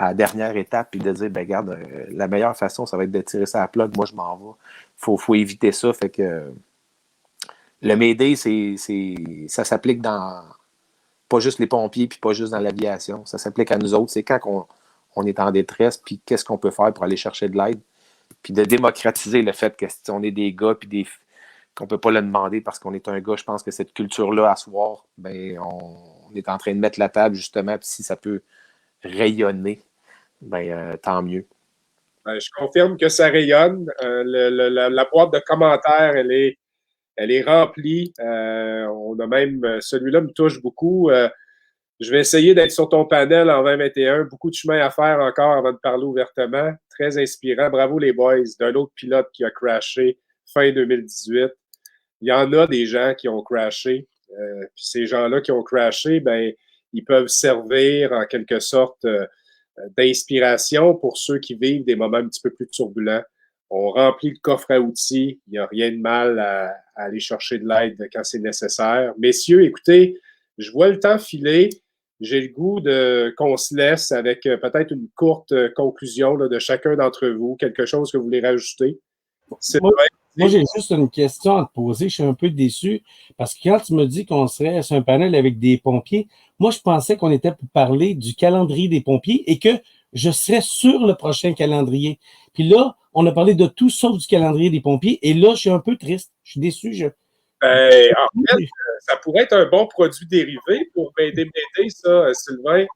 la dernière étape et de dire, ben, regarde, la meilleure façon, ça va être de tirer ça à la plug. Moi, je m'en vais. Faut éviter ça. Fait que le Mayday, ça s'applique dans pas juste les pompiers puis pas juste dans l'aviation. Ça s'applique à nous autres. C'est quand on est en détresse puis qu'est-ce qu'on peut faire pour aller chercher de l'aide. Puis de démocratiser le fait que si on est des gars puis qu'on ne peut pas le demander parce qu'on est un gars, je pense que cette culture-là, à soir, ben, on est en train de mettre la table, justement, puis si ça peut rayonner, ben, tant mieux. Ben, je confirme que ça rayonne. La boîte de commentaires, elle est remplie. On a même, celui-là me touche beaucoup. Je vais essayer d'être sur ton panel en 2021. Beaucoup de chemin à faire encore avant de parler ouvertement. très inspirant. Bravo les boys, d'un autre pilote qui a crashé fin 2018. Il y en a des gens qui ont crashé. Puis ces gens-là qui ont crashé, ben, ils peuvent servir en quelque sorte d'inspiration pour ceux qui vivent des moments un petit peu plus turbulents. On remplit le coffre à outils. Il n'y a rien de mal à aller chercher de l'aide quand c'est nécessaire. Messieurs, écoutez, je vois le temps filer. J'ai le goût qu'on se laisse avec peut-être une courte conclusion là, de chacun d'entre vous, quelque chose que vous voulez rajouter. Moi, j'ai juste une question à te poser. Je suis un peu déçu parce que quand tu me dis qu'on serait sur un panel avec des pompiers, moi, je pensais qu'on était pour parler du calendrier des pompiers et que je serais sur le prochain calendrier. Puis là, on a parlé de tout sauf du calendrier des pompiers et là, je suis un peu triste. Je suis déçu. En fait, ça pourrait être un bon produit dérivé pour m'aider, ça, Sylvain.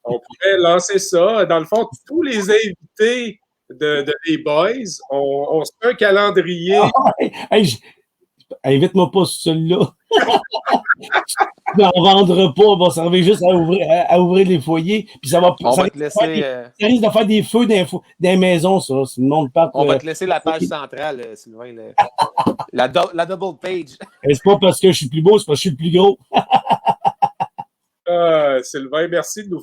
On pourrait lancer ça. Dans le fond, tous les invités de les boys, on se fait un calendrier. Invite-moi pas sur celui-là. On n'en vendra pas, on va servir juste à ouvrir les foyers. Puis ça va, ça risque de faire des feux dans les maisons, ça. Si le monde part, on va te laisser la page centrale, Sylvain. La double page. Et c'est pas parce que je suis plus beau, c'est parce que je suis le plus gros. Sylvain, merci de nous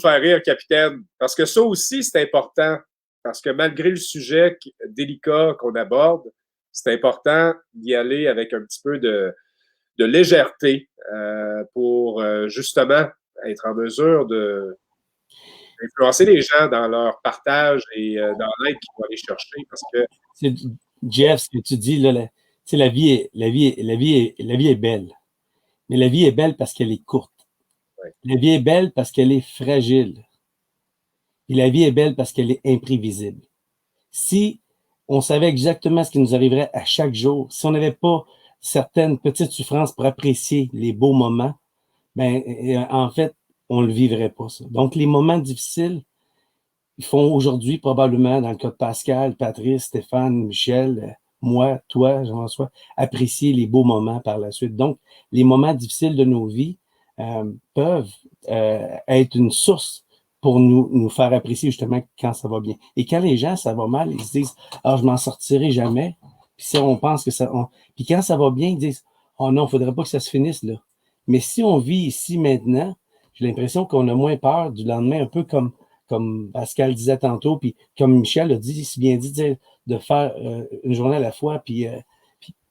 faire rire, capitaine. Parce que ça aussi, c'est important. Parce que malgré le sujet délicat qu'on aborde, c'est important d'y aller avec un petit peu de légèreté pour justement être en mesure d'influencer les gens dans leur partage et dans l'aide qu'ils vont aller chercher. Parce que Jeff, ce que tu dis, là, la vie est belle. Mais la vie est belle parce qu'elle est courte. Ouais. La vie est belle parce qu'elle est fragile. Et la vie est belle parce qu'elle est imprévisible. Si on savait exactement ce qui nous arriverait à chaque jour, si on n'avait pas certaines petites souffrances pour apprécier les beaux moments, ben, en fait, on ne le vivrait pas, ça. Donc, les moments difficiles, ils font aujourd'hui, probablement, dans le cas de Pascal, Patrice, Stéphane, Michel, moi, toi, Jean-François, apprécier les beaux moments par la suite. Donc, les moments difficiles de nos vies peuvent être une source pour nous faire apprécier justement quand ça va bien. Et quand les gens, ça va mal, ils se disent « Ah, je m'en sortirai jamais ». Puis si on pense que ça... Puis quand ça va bien, ils disent « Oh non, il ne faudrait pas que ça se finisse là ». Mais si on vit ici maintenant, j'ai l'impression qu'on a moins peur du lendemain, un peu comme Pascal disait tantôt, puis comme Michel a dit, si bien dit, de faire une journée à la fois, puis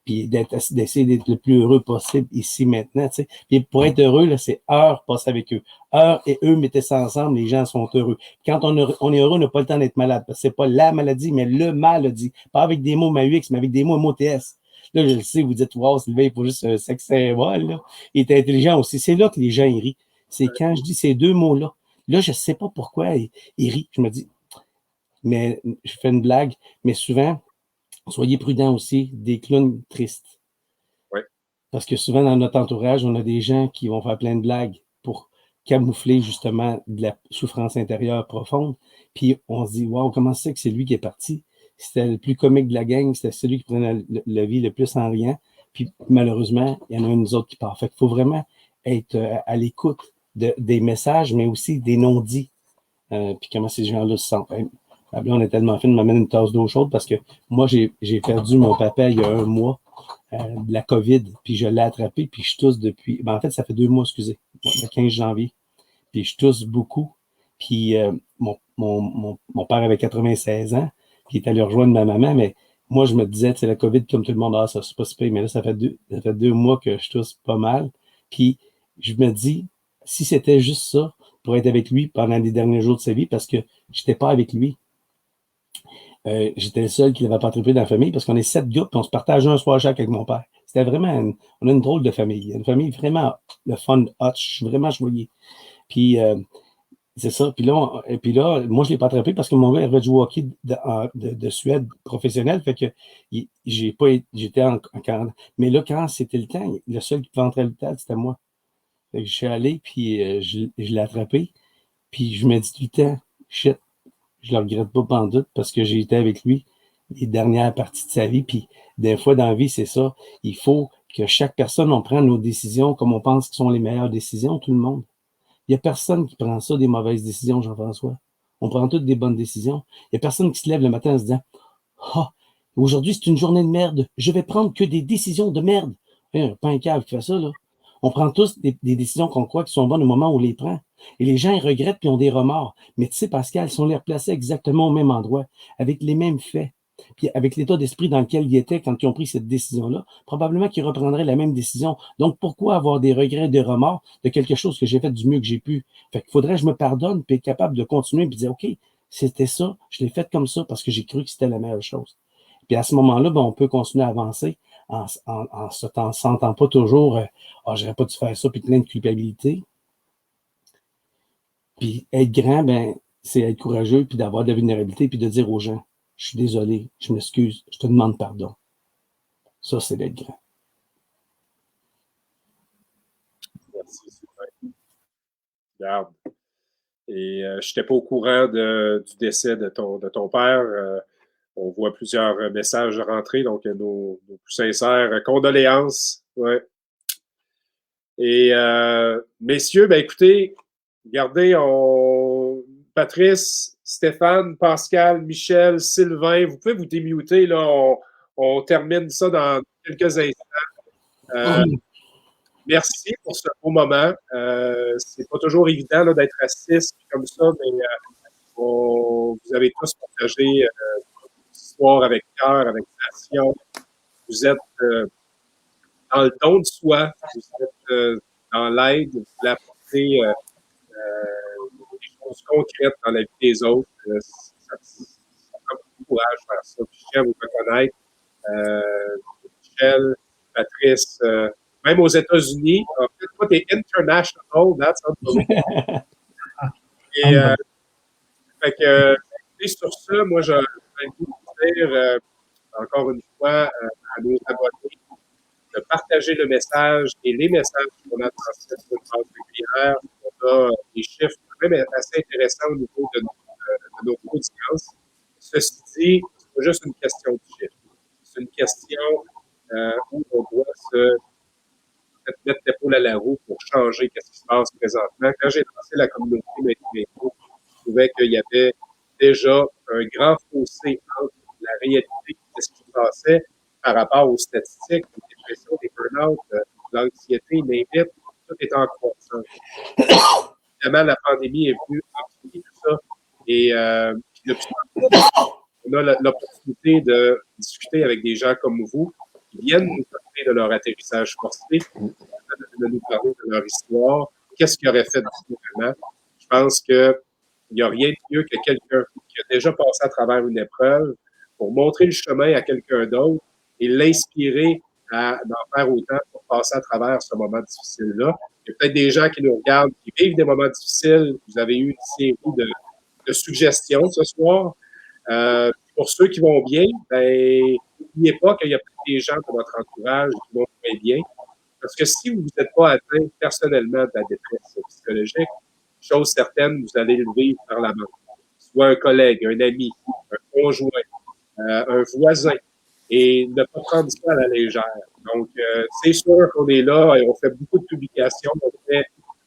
d'essayer d'être le plus heureux possible ici maintenant. Tu sais. Puis pour être heureux, là, c'est heure passée avec eux. Heure et eux, mettez ça ensemble, les gens sont heureux. Quand on est heureux, on n'a pas le temps d'être malade. Parce que c'est pas la maladie, mais le maladie. Pas avec des mots MAUX, mais avec des mots MOTS. Là, je le sais, vous dites, wow, Sylvain, il faut juste un sexe symbole, là. Il est intelligent aussi. C'est là que les gens ils rient. C'est quand je dis ces deux mots-là. Là, je ne sais pas pourquoi ils rient. Je me dis, mais je fais une blague, mais souvent, soyez prudents aussi, des clowns tristes. Oui. Parce que souvent, dans notre entourage, on a des gens qui vont faire plein de blagues pour camoufler justement de la souffrance intérieure profonde. Puis on se dit, wow, comment c'est que c'est lui qui est parti? C'était le plus comique de la gang, c'était celui qui prenait la vie le plus en riant. Puis malheureusement, il y en a une autre qui part. Fait qu'il faut vraiment être à l'écoute des messages, mais aussi des non-dits. Puis comment ces gens-là se sentent. Là, on est tellement fin de m'amener une tasse d'eau chaude parce que moi, j'ai perdu mon papa il y a 1 mois de la COVID, puis je l'ai attrapé, puis je tousse depuis... Ben, en fait, ça fait 2 mois, excusez, le 15 janvier. Puis je tousse beaucoup. Puis mon père avait 96 ans, puis il est allé rejoindre ma maman, mais moi, je me disais, c'est la COVID comme tout le monde, ça c'est pas si pire, mais là, ça fait 2 mois que je tousse pas mal. Puis je me dis, si c'était juste ça, pour être avec lui pendant les derniers jours de sa vie, parce que j'étais pas avec lui. J'étais le seul qui l'avait pas attrapé dans la famille parce qu'on est 7 gars puis on se partage un soir chaque avec mon père. C'était vraiment on a une drôle de famille. Une famille vraiment le fun, hot. Je suis vraiment choyé. Puis c'est ça. Puis là, moi, je l'ai pas attrapé parce que mon père avait du hockey de Suède professionnel. Fait que j'étais en quarantaine. Mais là, quand c'était le temps, le seul qui pouvait entrer à l'hôpital, c'était moi. Fait que je suis allé, puis je l'ai attrapé. Puis je me dis tout le temps, shit, je le regrette pas pantoute parce que j'ai été avec lui les dernières parties de sa vie. Puis des fois, dans la vie, c'est ça. Il faut que chaque personne, on prenne nos décisions comme on pense que sont les meilleures décisions, tout le monde. Il n'y a personne qui prend ça des mauvaises décisions, Jean-François. On prend toutes des bonnes décisions. Il n'y a personne qui se lève le matin en se disant « Ah, aujourd'hui, c'est une journée de merde. Je vais prendre que des décisions de merde. » Pas un câble qui fait ça, là. On prend tous des décisions qu'on croit qui sont bonnes au moment où on les prend. Et les gens, ils regrettent puis ont des remords. Mais tu sais, Pascal, si on les replaçait exactement au même endroit, avec les mêmes faits, puis avec l'état d'esprit dans lequel ils étaient quand ils ont pris cette décision-là, probablement qu'ils reprendraient la même décision. Donc, pourquoi avoir des regrets, des remords de quelque chose que j'ai fait du mieux que j'ai pu? Fait qu'il faudrait que je me pardonne puis être capable de continuer puis dire, OK, c'était ça, je l'ai fait comme ça parce que j'ai cru que c'était la meilleure chose. Puis à ce moment-là, ben, on peut continuer à avancer en se sentant pas toujours j'aurais pas dû faire ça, puis plein de culpabilité. Puis être grand, ben, c'est être courageux, puis d'avoir de la vulnérabilité, puis de dire aux gens, je suis désolé, je m'excuse, je te demande pardon. Ça, c'est d'être grand. Merci, Sylvain. Regarde. Et je n'étais pas au courant du décès de ton père. On voit plusieurs messages rentrer, donc nos plus sincères condoléances. Ouais. Et messieurs, ben écoutez, regardez, Patrice, Stéphane, Pascal, Michel, Sylvain, vous pouvez vous démuter, là, on termine ça dans quelques instants. Merci pour ce beau moment. C'est pas toujours évident là, d'être assiste comme ça, mais vous avez tous partagé votre histoire avec cœur, avec passion. Vous êtes dans le don de soi, vous êtes dans l'aide, vous voulez apporter des choses concrètes dans la vie des autres. Ça prend beaucoup de courage de faire ça. Puis je tiens à vous reconnaître, Michel, Patrice, même aux États-Unis. En fait, toi, t'es international, that's unbelievable. Et fait que, sur ça, moi, j'ai envie de dire encore une fois à nos abonnés de partager le message et les messages qu'on a transmis sur une base régulière. On a des chiffres quand même assez intéressants au niveau de notre audience. Ceci dit, c'est pas juste une question de chiffres. C'est une question où on doit se mettre l'épaule à la roue pour changer ce qui se passe présentement. Quand j'ai lancé la communauté Météo, je trouvais qu'il y avait déjà un grand fossé entre la réalité de ce qui se passait par rapport aux statistiques, les dépressions, les burn-out, l'anxiété, les mythes, tout est en croissance. Évidemment, la pandémie est venue amplifier tout ça. Et depuis on a l'opportunité de discuter avec des gens comme vous qui viennent nous parler de leur atterrissage forcé, de nous parler de leur histoire, qu'est-ce qu'ils auraient fait différemment. Je pense qu'il n'y a rien de mieux que quelqu'un qui a déjà passé à travers une épreuve pour montrer le chemin à quelqu'un d'autre et l'inspirer à d'en faire autant pour passer à travers ce moment difficile-là. Il y a peut-être des gens qui nous regardent, qui vivent des moments difficiles. Vous avez eu une série de suggestions ce soir. Pour ceux qui vont bien, ben, n'oubliez pas qu'il y a peut-être des gens de votre entourage qui vont très bien. Parce que si vous n'êtes pas atteint personnellement de la détresse psychologique, chose certaine, vous allez le vivre par la main. Soit un collègue, un ami, un conjoint, un voisin, et ne pas prendre ça à la légère. Donc, c'est sûr qu'on est là et on fait beaucoup de publications.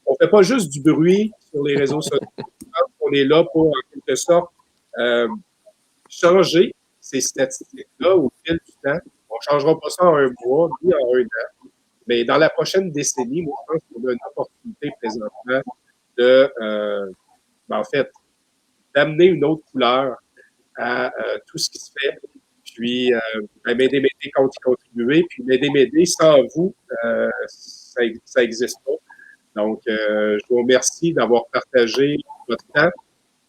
On fait pas juste du bruit sur les réseaux sociaux. On est là pour, en quelque sorte, changer ces statistiques-là au fil du temps. On ne changera pas ça en un mois, ni en un an. Mais dans la prochaine décennie, moi, je pense qu'on a une opportunité présentement en fait, d'amener une autre couleur à tout ce qui se fait. Puis, m'aider, compte y contribuer. Puis, m'aider, sans vous, ça n'existe pas. Donc, je vous remercie d'avoir partagé votre temps.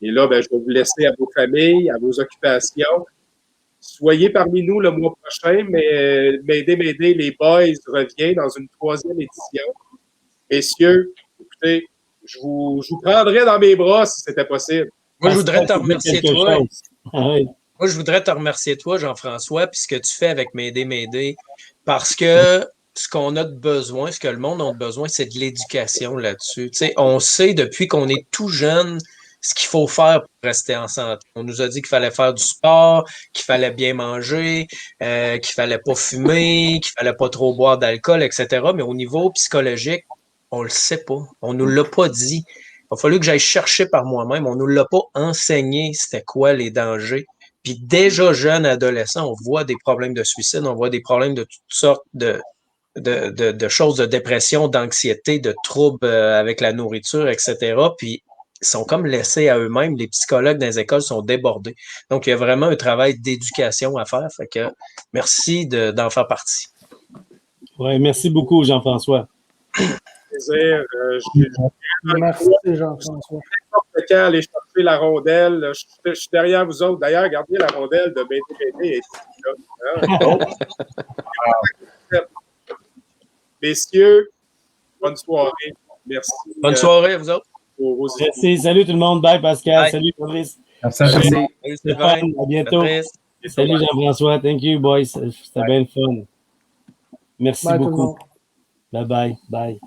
Et là, je vais vous laisser à vos familles, à vos occupations. Soyez parmi nous le mois prochain, mais m'aider, les boys revient dans une 3e édition. Messieurs, écoutez, je vous prendrais dans mes bras si c'était possible. Moi, je voudrais te remercier toi. Moi, je voudrais te remercier toi, Jean-François, puis ce que tu fais avec M'aider, parce que ce qu'on a de besoin, ce que le monde a de besoin, c'est de l'éducation là-dessus. Tu sais, on sait depuis qu'on est tout jeune ce qu'il faut faire pour rester en santé. On nous a dit qu'il fallait faire du sport, qu'il fallait bien manger, qu'il fallait pas fumer, qu'il fallait pas trop boire d'alcool, etc. Mais au niveau psychologique, on le sait pas. On nous l'a pas dit. Il a fallu que j'aille chercher par moi-même. On ne nous l'a pas enseigné c'était quoi les dangers. Puis déjà jeune adolescent, on voit des problèmes de suicide, on voit des problèmes de toutes sortes de choses, de dépression, d'anxiété, de troubles avec la nourriture, etc. Puis ils sont comme laissés à eux-mêmes. Les psychologues dans les écoles sont débordés. Donc, il y a vraiment un travail d'éducation à faire. Fait que merci d'en faire partie. Oui, merci beaucoup, Jean-François. Plaisir. Merci, Jean-François. Quand aller chercher la rondelle, je suis derrière vous autres. D'ailleurs, regardez la rondelle de BDBD. Messieurs, bonne soirée. Merci. Bonne soirée à vous autres. Merci. Salut tout le monde. Bye, Pascal. Bye. Salut, Fabrice. Merci à tous. Salut, Stéphane, à bientôt. Patrice. Salut, Jean-François. Thank you, boys. C'était bien le fun. Merci Bye, tout le beaucoup. monde. Bye-bye. Bye.